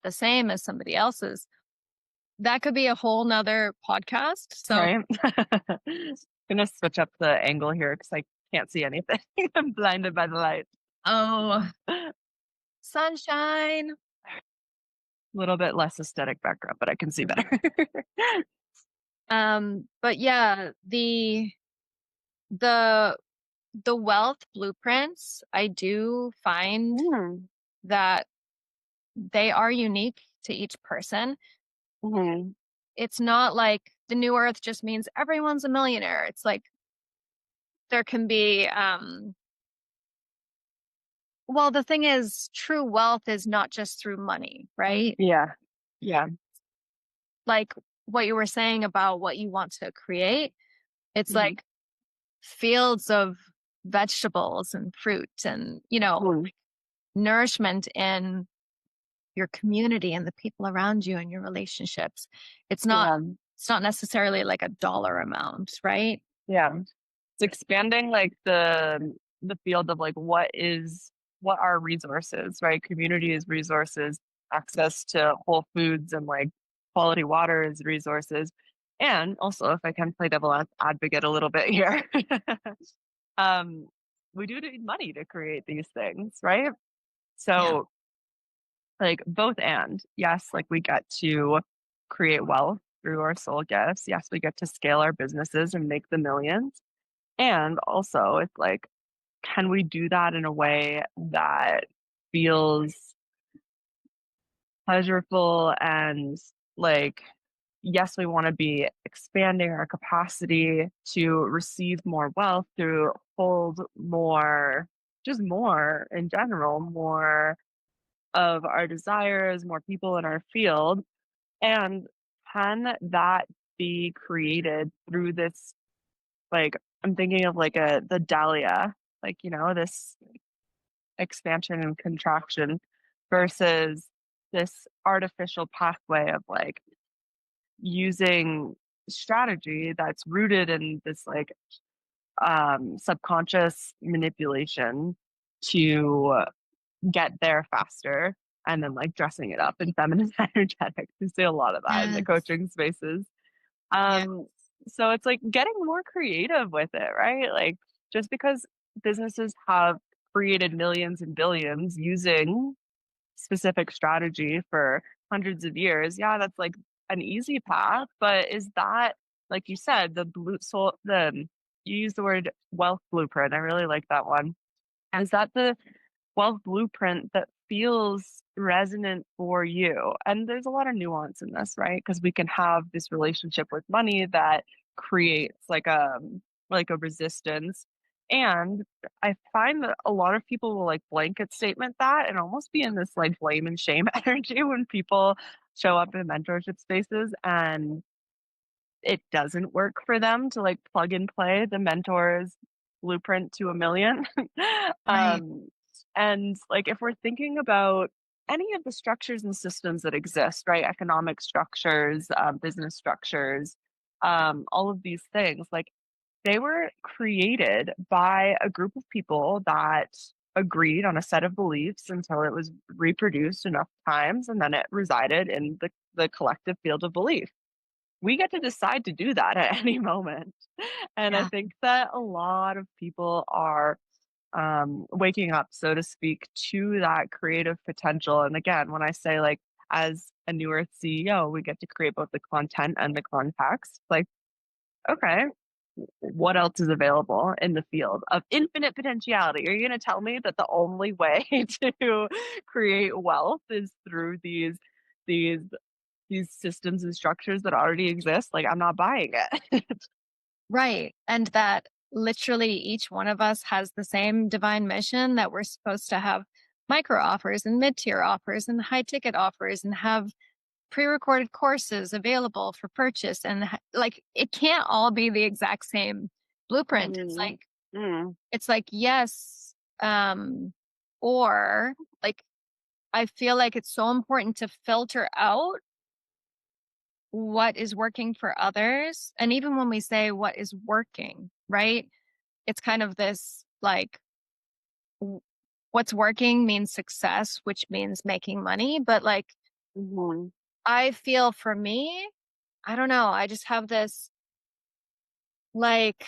the same as somebody else's. That could be a whole nother podcast. So, Right? Gonna switch up the angle here because I can't see anything. I'm blinded by the light. oh, A sunshine. little bit less aesthetic background, but I can see better. But yeah, the the wealth blueprints, I do find Mm. that they are unique to each person. Mhm. It's not like the new earth just means everyone's a millionaire. It's like there can be well, the thing is true wealth is not just through money, right? Yeah. Yeah. Like what you were saying about what you want to create. It's Mhm. like fields of vegetables and fruit and, Mhm. nourishment in your community and the people around you and your relationships. It's not Yeah. it's not necessarily like a dollar amount, right? Yeah. It's expanding like the field of like what are resources, right? Community is resources, access to whole foods and like quality water is resources. And also, if I can play devil advocate a little bit here, um, we do need money to create these things, right? Yeah. So like both and yes, like we get to create wealth through our soul gifts. Yes, we get to scale our businesses and make the millions. And also it's like, can we do that in a way that feels pleasurable and like yes, we want to be expanding our capacity to receive more wealth, to hold more, just more in general, more of our desires, more people in our field. And can that be created through this, like, I'm thinking of like the dahlia, like, this expansion and contraction versus this artificial pathway of like using strategy that's rooted in this like subconscious manipulation to get there faster and then like dressing it up in feminine energetics. We see a lot of that in the Yes. coaching spaces. Yeah. Um, so it's like getting more creative with it, right? Like just because businesses have created millions and billions using specific strategy for hundreds of years, yeah, that's like an easy path, but is that, like you said, the blue soul, you use the word wealth blueprint. I really like that one. Is that the wealth blueprint that feels resonant for you? And there's a lot of nuance in this, right? Because we can have this relationship with money that creates like a resistance. And I find that a lot of people will like blanket statement that and almost be in this like blame and shame energy when people show up in mentorship spaces and it doesn't work for them to like plug and play the mentor's blueprint to a million. Right. um, and like if we're thinking about any of the structures and systems that exist, right? Economic structures, business structures, all of these things, like they were created by a group of people that agreed on a set of beliefs until it was reproduced enough times and then it resided in the collective field of belief. We get to decide to do that at any moment. And I Yeah. think that a lot of people are waking up, so to speak, to that creative potential. And again, when I say like, as a New Earth CEO, we get to create both the content and the context. Like, okay, what else is available in the field of infinite potentiality? Are you going to tell me that the only way to create wealth is through these these systems and structures that already exist? Like, I'm not buying it. Right. And that literally each one of us has the same divine mission, that we're supposed to have micro offers and mid tier offers and high ticket offers and have pre recorded courses available for purchase. And like, it can't all be the exact same blueprint. Mm, mm, It's like, yes. Or like, I feel like it's so important to filter out what is working for others. And even when we say what is working, right? It's kind of this like, w- what's working means success, which means making money. But like, mhm, I feel for me, I don't know, I just have this like,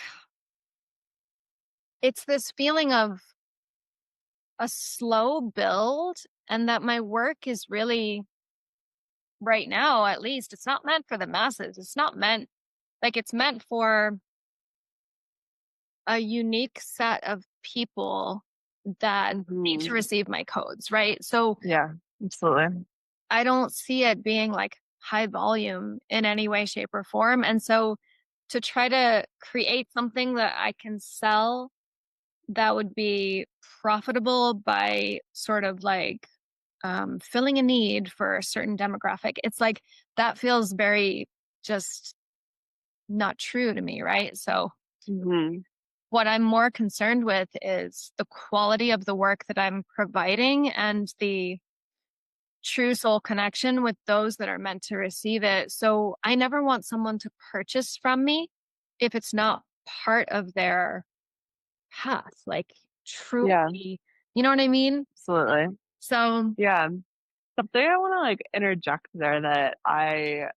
it's this feeling of a slow build, and that my work is really, right now, at least, it's not meant for the masses. It's not meant, like, it's meant for a unique set of people that need to mhm. receive my codes, right? So Yeah, absolutely. I don't see it being like high volume in any way, shape, or form. And so to try to create something that I can sell that would be profitable by sort of like filling a need for a certain demographic, it's like that feels very just not true to me, right? So Mhm, what I'm more concerned with is the quality of the work that I'm providing and the true soul connection with those that are meant to receive it. So I never want someone to purchase from me if it's not part of their path, like yeah, truly, you know what I mean? absolutely. So Yeah. Something I wanna, like, interject there that I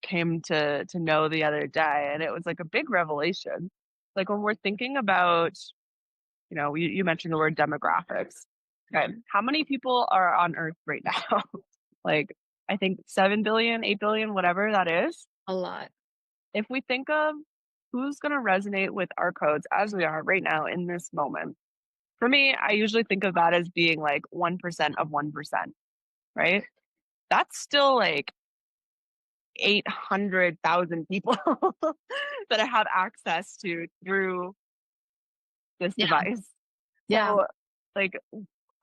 came to know the other day, and it was, like, a big revelation. Like, when we're thinking about, you mentioned the word demographics. Okay, how many people are on Earth right now? Like, I think 7 billion, 8 billion, whatever that is. a lot. If we think of who's gonna resonate with our codes as we are right now in this moment, for me, I usually think of that as being, like, 1% of 1%, right? That's still, like, 800,000 people that I have access to through this Yeah. device. Yeah. So, like,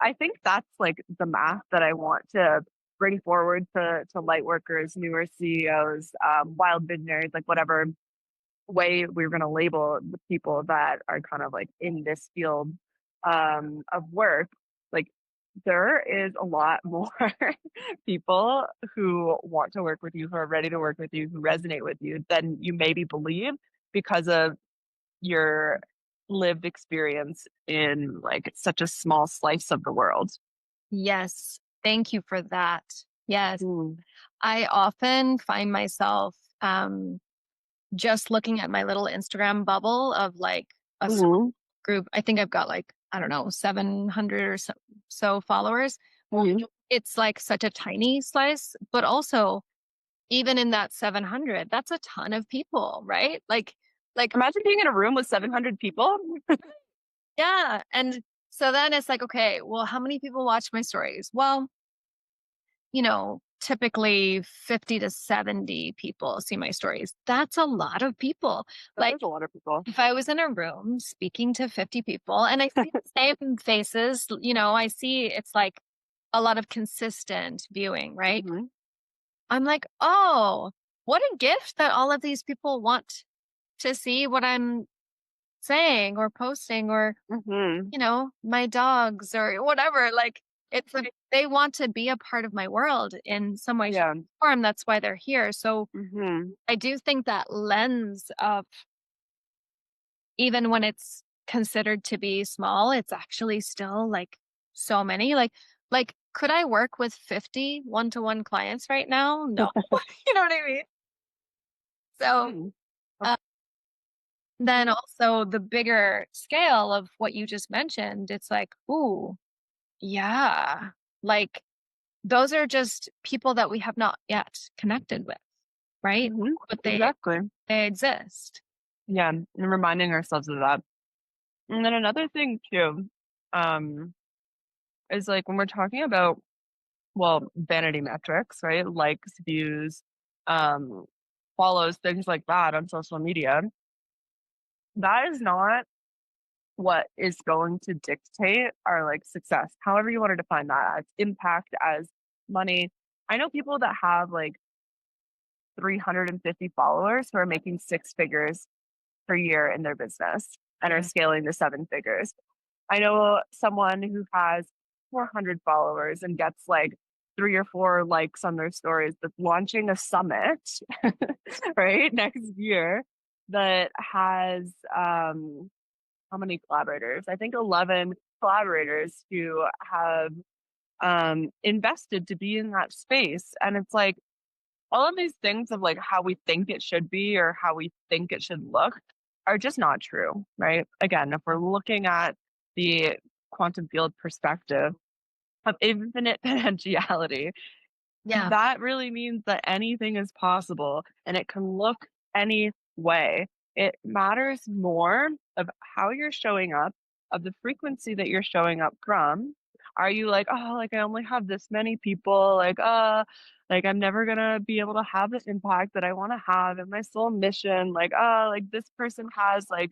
I think that's, like, the math that I want to bring forward to light workers, newer CEOs, wild visionaries, like, whatever way we're gonna label the people that are kind of, like, in this field, of work. Like, there is a lot more people who want to work with you, who are ready to work with you, who resonate with you than you maybe believe because of your lived experience in, like, such a small slice of the world. Yes. Thank you for that. Yes. Mm. I often find myself just looking at my little Instagram bubble of like a Mhm. group. I think I've got like, I don't know, 700 or so followers. Mhm. it's like such a tiny slice, but also even in that 700, that's a ton of people, right? Like, Imagine being in a room with 700 people. yeah. And so then it's like, okay, well, how many people watch my stories? Well, typically 50 to 70 people see my stories. That's a lot of people. That Like is a lot of people. if I was in a room speaking to 50 people and I see the same faces, I see it's like a lot of consistent viewing, right? Hmm. I'm like, oh, what a gift that all of these people want to see what I'm saying or posting or, Hmm. my dogs or whatever. Like, it's like they want to be a part of my world in some way, shape, Yeah. or form. That's why they're here. So Hmm. I do think that lens of even when it's considered to be small, it's actually still like so many. Like, could I work with 50 one-to-one clients right now? No. You know what I mean? So Hmm. uh, then also the bigger scale of what you just mentioned, it's like, ooh, yeah. Like those are just people that we have not yet connected with, right? Hmm. But Exactly. they exist. Yeah. And reminding ourselves of that. And then another thing too, um, is like when we're talking about, well, vanity metrics, right? Likes, views, um, follows, things like that on social media. That is not what is going to dictate our like success, however you want to define that, as impact, as money. I know people that have like 350 followers who are making six figures per year in their business and are scaling to seven figures. I know someone who has 400 followers and gets like three or four likes on their stories that's launching a summit, right, next year that has how many collaborators? I think 11 collaborators who have invested to be in that space. And it's like all of these things of like how we think it should be or how we think it should look are just not true, right? Again, if we're looking at the quantum field perspective of infinite potentiality, Yeah. that really means that anything is possible and it can look any way. It matters more of how you're showing up, of the frequency that you're showing up from. Are you like, oh, like I only have this many people, like I'm never gonna be able to have the impact that I want to have in my soul mission, like this person has like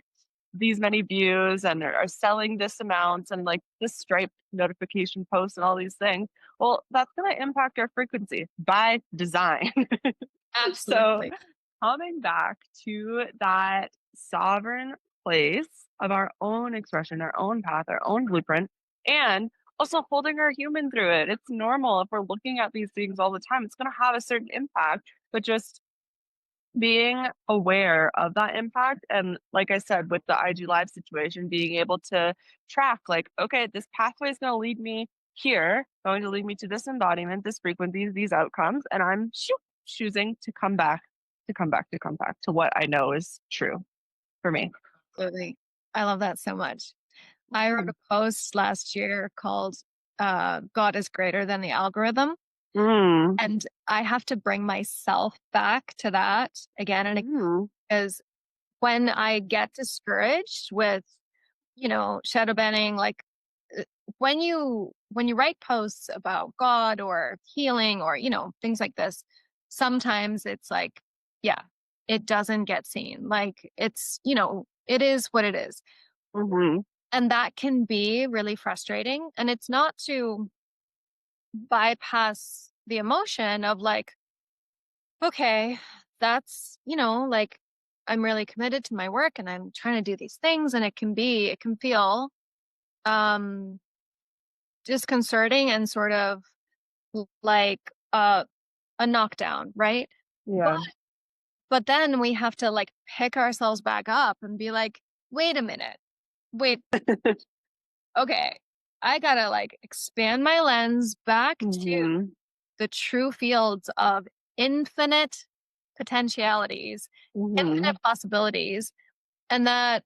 these many views and are selling this amount and like this Stripe notification post and all these things. Well, that's going to impact our frequency by design. So, Absolutely. coming back to that sovereign place of our own expression, our own path, our own blueprint, and also holding our human through it. It's normal if we're looking at these things all the time, it's going to have a certain impact, but just being aware of that impact. And like I said, with the IG Live situation, being able to track, like, okay, this pathway is going to lead me here, going to lead me to this embodiment, this frequency, these outcomes. And I'm choosing to come back, to come back, to come back to what I know is true for me. Absolutely. I love that so much. I wrote Mm. a post last year called God is Greater Than the Algorithm. Mm. And I have to bring myself back to that again and again Mm. because when I get discouraged with, shadow banning, like uh, when you write posts about God or healing or, things like this, sometimes it's like, yeah, it doesn't get seen. Like it is what it is. Mm. And that can be really frustrating. And it's not to bypass the emotion of like, okay, that's, like I'm really committed to my work and I'm trying to do these things and it can feel um disconcerting and sort of like a knockdown, right? But Yeah. but then we have to like pick ourselves back up and be like, wait a minute. Wait, okay. I gotta like expand my lens back to Mm-hmm. the true fields of infinite potentialities, Mm-hmm. infinite possibilities, and that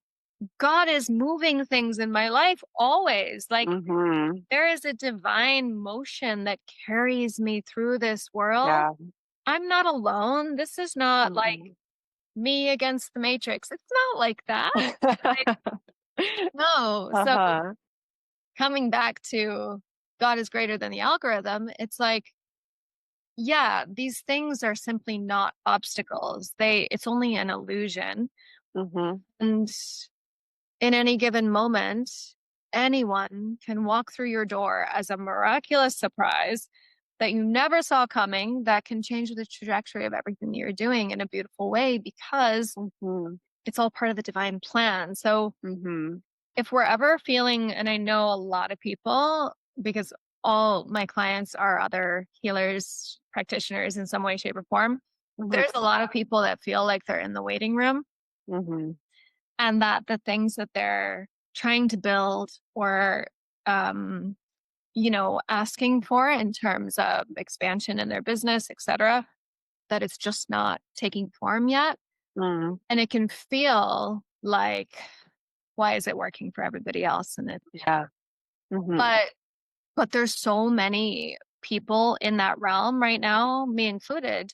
God is moving things in my life always. Like Mhm. there is a divine motion that carries me through this world. Yeah. I'm not alone. This is not like Mm-mm. me against the matrix. It's not like that. Like, no. So Uh-huh. coming back to God is greater than the algorithm, it's like, yeah, these things are simply not obstacles. It's only an illusion. Mhm. And in any given moment, anyone can walk through your door as a miraculous surprise that you never saw coming that can change the trajectory of everything you're doing in a beautiful way because Mhm. it's all part of the divine plan. So Mhm. if we're ever feeling, and I know a lot of people, because all my clients are other healers, practitioners in some way, shape, or form, Mhm. there's a lot of people that feel like they're in the waiting room Mhm. and that the things that they're trying to build or, um, asking for in terms of expansion in their business, etc., that it's just not taking form yet. Mhm. And it can feel like, why is it working for everybody else? Yeah. Mhm. But there's so many people in that realm right now, me included,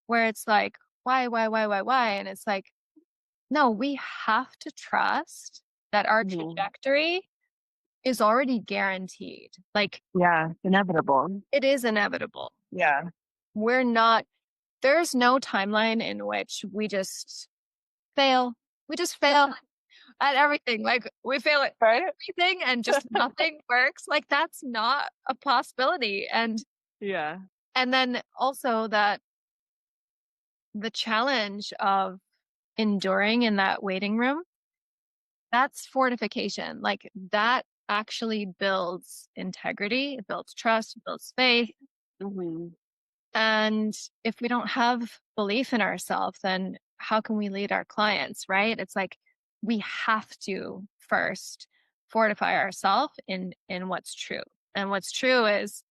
where it's like, why? And it's like, no, we have to trust that our Mhm. trajectory is already guaranteed. Like Yeah, inevitable. it is inevitable. Yeah. We're not, there's no timeline in which we just fail. We just fail at everything. Like we fail at Right? everything and just nothing works. Like that's not a possibility. Yeah. And then also that the challenge of enduring in that waiting room, that's fortification. Like that actually builds integrity, it builds trust, it builds faith. Mhm. And if we don't have belief in ourselves, then how can we lead our clients, right? It's like we have to first fortify ourselves in what's true. And what's true is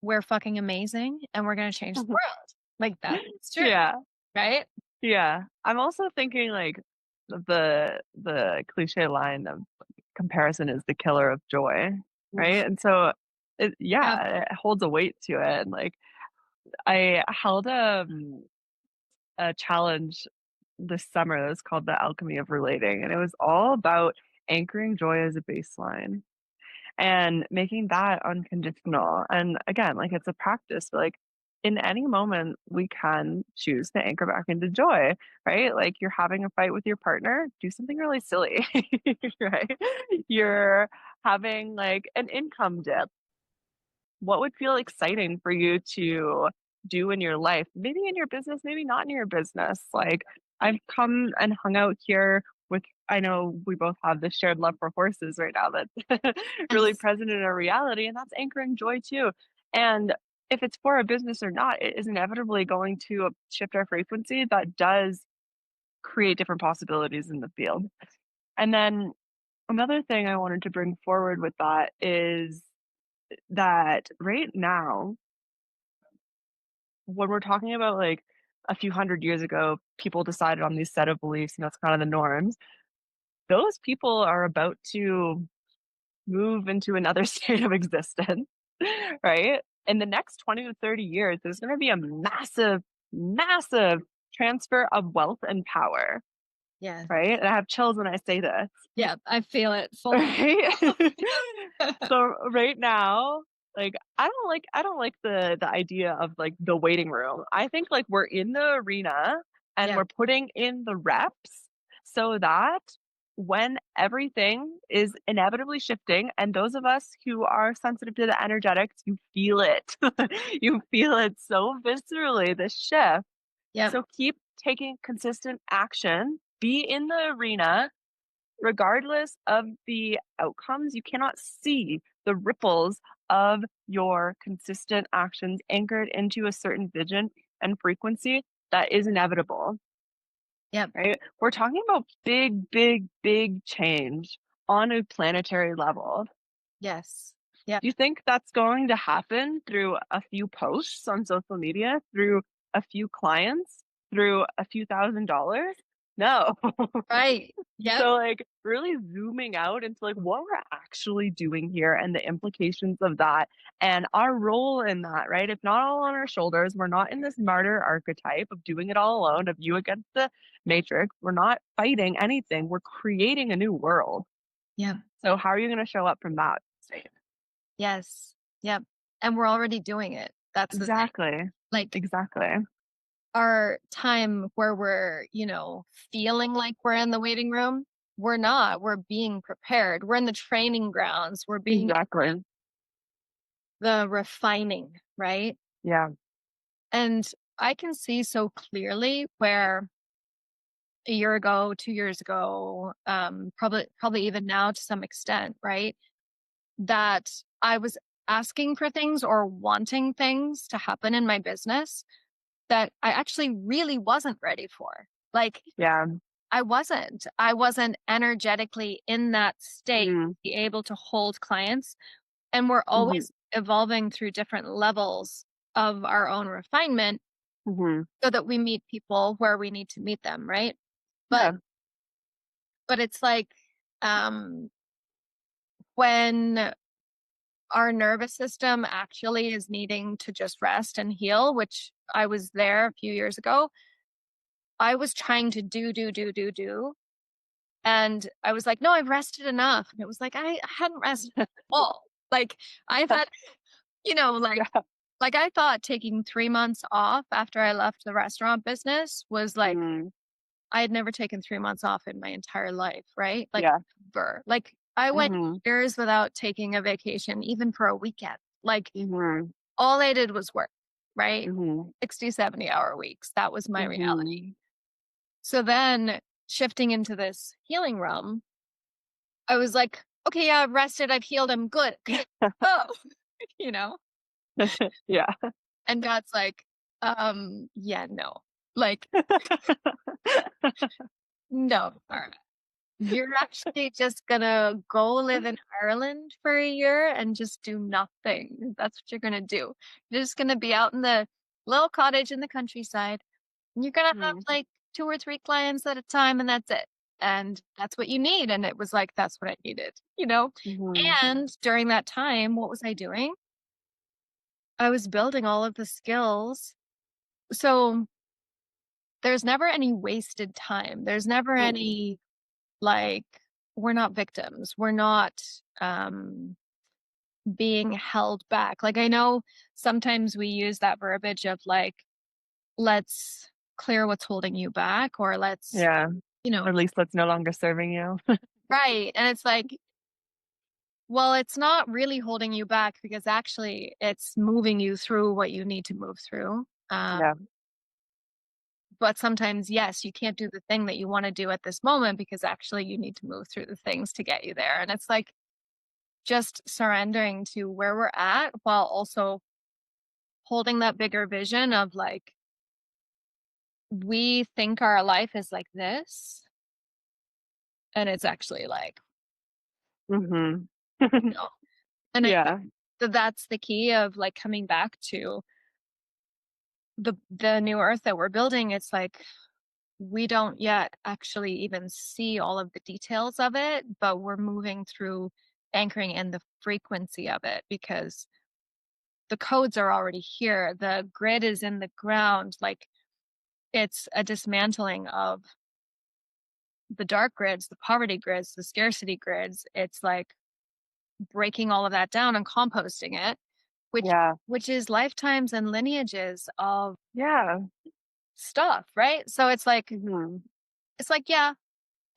we're fucking amazing and we're going to change the world. Like that's true, Yeah. right? Yeah. I'm also thinking like the cliche line of comparison is the killer of joy, Oof. right? And so Yep. yeah, it holds a weight to it. And like I held a challenge this summer that was called the alchemy of relating, and it was all about anchoring joy as a baseline and making that unconditional. And again, like it's a practice, but like in any moment, we can choose to anchor back into joy, right? Like you're having a fight with your partner, do something really silly, right? You're having like an income dip. What would feel exciting for you to do in your life? Maybe in your business, maybe not in your business. Like I've come and hung out here with I know we both have this shared love for horses right now that's really Yes. present in our reality, and that's anchoring joy too. And if it's for a business or not, it is inevitably going to shift our frequency that does create different possibilities in the field. And then another thing I wanted to bring forward with that is that right now, when we're talking about like a few hundred years ago, people decided on these set of beliefs and that's kind of the norms. Those people are about to move into another state of existence, right? In the next 20 to 30 years, there's going to be a massive, massive transfer of wealth and power, Yeah. right? And I have chills when I say this, Yeah. I feel it full. right? So right now, like I don't like the idea of like the waiting room. I think like we're in the arena and Yeah. we're putting in the reps so that when everything is inevitably shifting and those of us who are sensitive to the energetics, you feel it. You feel it so viscerally, the shift. Yep. So keep taking consistent action, be in the arena regardless of the outcomes. You cannot see the ripples of your consistent actions anchored into a certain vision and frequency that is inevitable, Yep. right? We're talking about big, big, big change on a planetary level. Yes. Yep. Do you think that's going to happen through a few posts on social media, through a few clients, through a few $1,000s? No. Right. Yep. So, like, really zooming out into, like, what we're actually doing here and the implications of that and our role in that, right? It's not all on our shoulders. We're not in this martyr archetype of doing it all alone, of you against the matrix. We're not fighting anything. We're creating a new world. Yep. So how are you gonna show up from that state? Yes. Yep. And we're already doing it. That's the thing. Exactly. Like Exactly. our time where we're, feeling like we're in the waiting room, we're not. We're being prepared. We're in the training grounds. We're being Exactly. the refining, right? Yeah. And I can see so clearly where a year ago, 2 years ago, probably even now to some extent, right? That I was asking for things or wanting things to happen in my business that I actually really wasn't ready for. Like Yeah. I wasn't energetically in that state to Mm. be able to hold clients. And we're Mhm. always evolving through different levels of our own refinement Mhm. so that we meet people where we need to meet them, right? But Yeah. but it's like um when our nervous system actually is needing to just rest and heal, which I was there a few years ago. I was trying to do. And I was like, no, I've rested enough. And it was like, I hadn't rested at all. Like I've had, you know, like, Yeah. like I thought taking 3 months off after I left the restaurant business was like, Mm. I had never taken 3 months off in my entire life. Right. Like, Yeah. ever. Like I went Mhm. years without taking a vacation, even for a weekend. Like Mhm. all I did was work, right? Mhm. 60, 70-hour weeks. That was my reality. Mhm. So then shifting into this healing realm, I was like, okay, yeah, I've rested, I've healed, I'm good. Okay. Oh, you know? Yeah. And God's like, yeah, no. Like, no. All right. You're actually just gonna go live in Ireland for a year and just do nothing. That's what you're gonna do. You're just gonna be out in the little cottage in the countryside. And you're gonna have Mhm. like two or three clients at a time, and that's it. And that's what you need. And it was like, that's what I needed. Mhm. And during that time, what was I doing? I was building all of the skills. So there's never any wasted time. There's never any like, we're not victims. We're not um being held back. Like I know sometimes we use that verbiage of like, let's clear what's holding you back, or let's, Yeah. you know, Or at least that's no longer serving you. right. And it's like, well, it's not really holding you back because actually it's moving you through what you need to move through. Yeah. But sometimes, yes, you can't do the thing that you want to do at this moment because actually you need to move through the things to get you there. And it's like just surrendering to where we're at while also holding that bigger vision of like, we think our life is like this. And it's actually like, Mhm. no. And I think Yeah. that that's the key of like coming back to the new earth that we're building. It's like we don't yet actually even see all of the details of it, but we're moving through anchoring in the frequency of it because the codes are already here. The grid is in the ground. Like it's a dismantling of the dark grids, the poverty grids, the scarcity grids. It's like breaking all of that down and composting it, which Yeah. which is lifetimes and lineages of Yeah. stuff, right? So Mhm. it's like, yeah,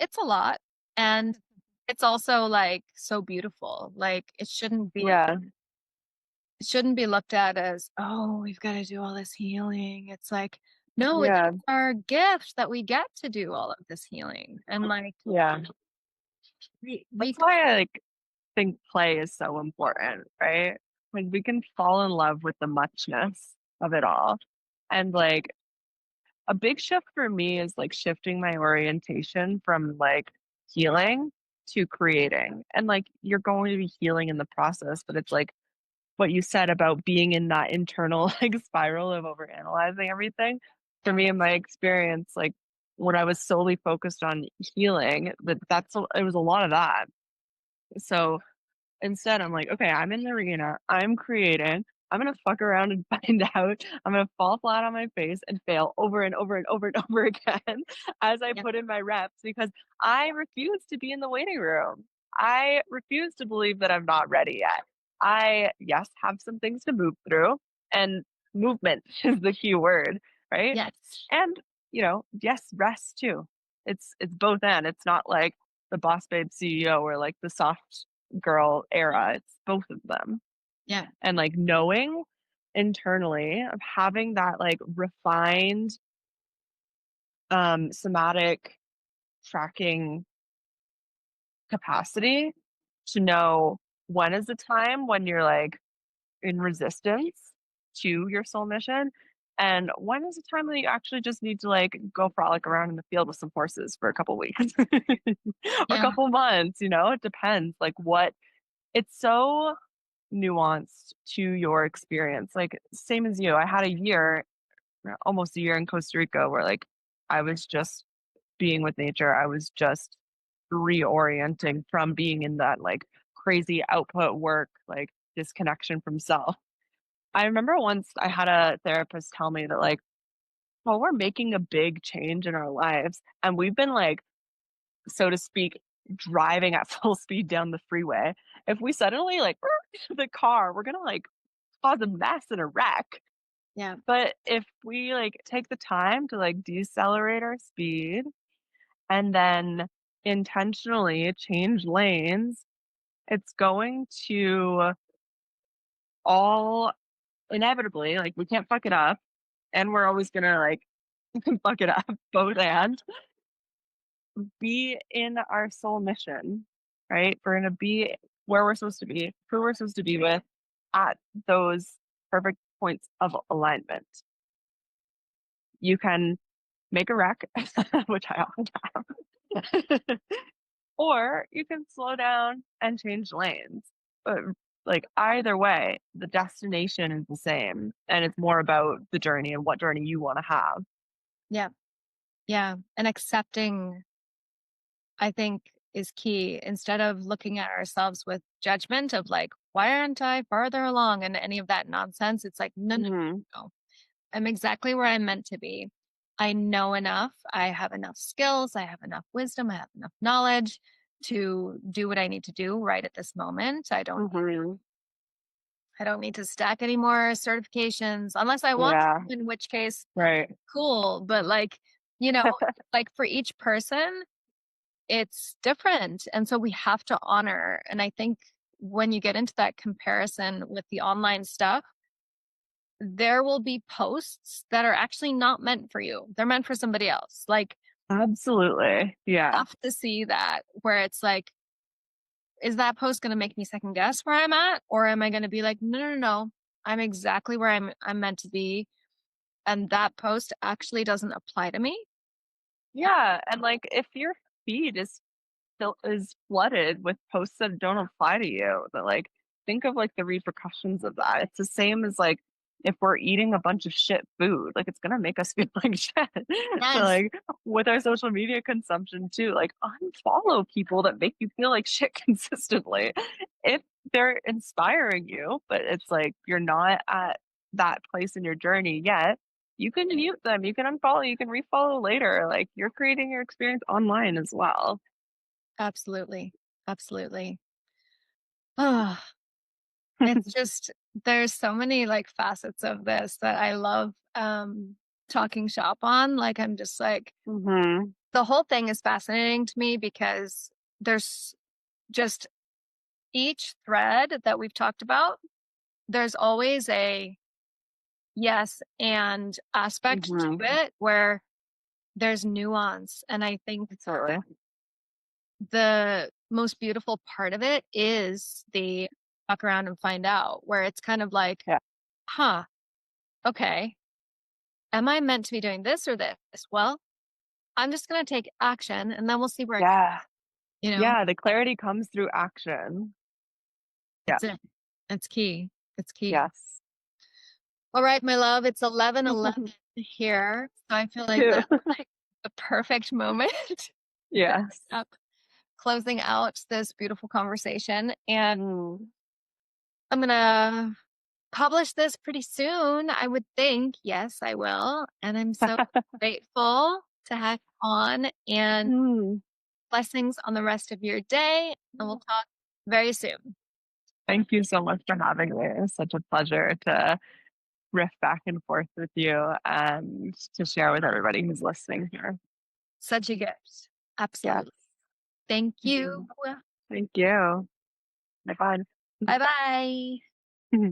it's a lot. And it's also like so beautiful. Like Yeah. it shouldn't be looked at as, oh, we've got to do all this healing. It's like, no, it's Yeah. our gift that we get to do all of this healing. And like Yeah. That's we why I, like, think play is so important, right? Like, we can fall in love with the muchness of it all. And, like, a big shift for me is, like, shifting my orientation from, like, healing to creating. And, like, you're going to be healing in the process, but it's, like, what you said about being in that internal, like, spiral of overanalyzing everything. For me, in my experience, like, when I was solely focused on healing, but it was a lot of that. So instead, I'm like, "Okay, I'm in the arena, I'm creating, I'm gonna fuck around and find out, I'm gonna fall flat on my face and fail over and over and over and over again as I Yeah. put in my reps because I refuse to be in the waiting room. I refuse to believe that I'm not ready yet. I, yes, have some things to move through, and movement is the key word, right? Yes. And, yes, rest too. It's both and. It's not like the boss babe CEO or like the soft girl era. It's both of them. Yeah. And like knowing internally of having that like refined somatic tracking capacity to know when is the time when you're like in resistance to your soul mission and when is the time that you actually just need to like go frolic around in the field with some horses for a couple weeks or a Yeah. couple months, it depends like what it's so nuanced to your experience. Like same as you, I had a year, almost a year in Costa Rica where like I was just being with nature. I was just reorienting from being in that like crazy output work, like disconnection from self. I remember once I had a therapist tell me that like, well, we're making a big change in our lives and we've been like, so to speak, driving at full speed down the freeway. If we suddenly like the car, we're gonna like cause a mess and a wreck. Yeah. But if we like take the time to like decelerate our speed and then intentionally change lanes, it's going to all inevitably, like we can't fuck it up and we're always gonna like fuck it up both and be in our soul mission, right? We're gonna be where we're supposed to be, who we're supposed to be with at those perfect points of alignment. You can make a wreck, which I often have, or you can slow down and change lanes. But like either way, the destination is the same, and it's more about the journey and what journey you want to have. Yeah. Yeah. And accepting, I think, is key instead of looking at ourselves with judgment of like, why aren't I farther along and any of that nonsense? It's like, no, no, Hmm. no. I'm exactly where I'm meant to be. I know enough. I have enough skills. I have enough wisdom. I have enough knowledge to do what I need to do right at this moment. Hmm. I don't need to stack any more certifications unless I want Yeah. to, in which case, Right. cool. But like, you know, like for each person, it's different. And so we have to honor. And I think when you get into that comparison with the online stuff, there will be posts that are actually not meant for you. They're meant for somebody else. Like, Absolutely. Yeah. have to see that where it's like, is that post going to make me second guess where I'm at? Or am I going to be like, no, no, no, no, I'm exactly where I'm meant to be. And that post actually doesn't apply to me. Yeah. And like if your feed is flooded with posts that don't apply to you, that like think of like the repercussions of that. It's the same as like if we're eating a bunch of shit food, like it's gonna make us feel like shit. So Yes, like with our social media consumption too, like unfollow people that make you feel like shit consistently. If they're inspiring you, but it's like you're not at that place in your journey yet, you can mute them, you can unfollow, you can refollow later. Like you're creating your experience online as well. absolutely. Absolutely. Oh, it's just, there's so many like facets of this that I love talking shop on. Like, I'm just like, Mhm. the whole thing is fascinating to me because there's just each thread that we've talked about, there's always a yes and aspect to Mhm. it where there's nuance. And I think Absolutely. the most beautiful part of it is the fuck around and find out, where it's kind of like, Yeah. huh, okay, am I meant to be doing this or this? Well, I'm just going to take action and then we'll see where I go. Yeah. You know, Yeah, the clarity comes through action. Yeah. that's it. It's key. It's key. Yes. All right, my love, it's 11:11 here. So I feel like Too. that's like the perfect moment to Yes. end up closing out this beautiful conversation. And Mm. I'm gonna publish this pretty soon, I would think. Yes, I will. And I'm so grateful to have you on, and Mm. blessings on the rest of your day. And we'll talk very soon. Thank you so much for having me. It was such a pleasure to riff back and forth with you and to share with everybody who's listening here. Such a gift. Yes. Absolutely. Thank you. Mhm. Thank you. Bye bye. Bye bye.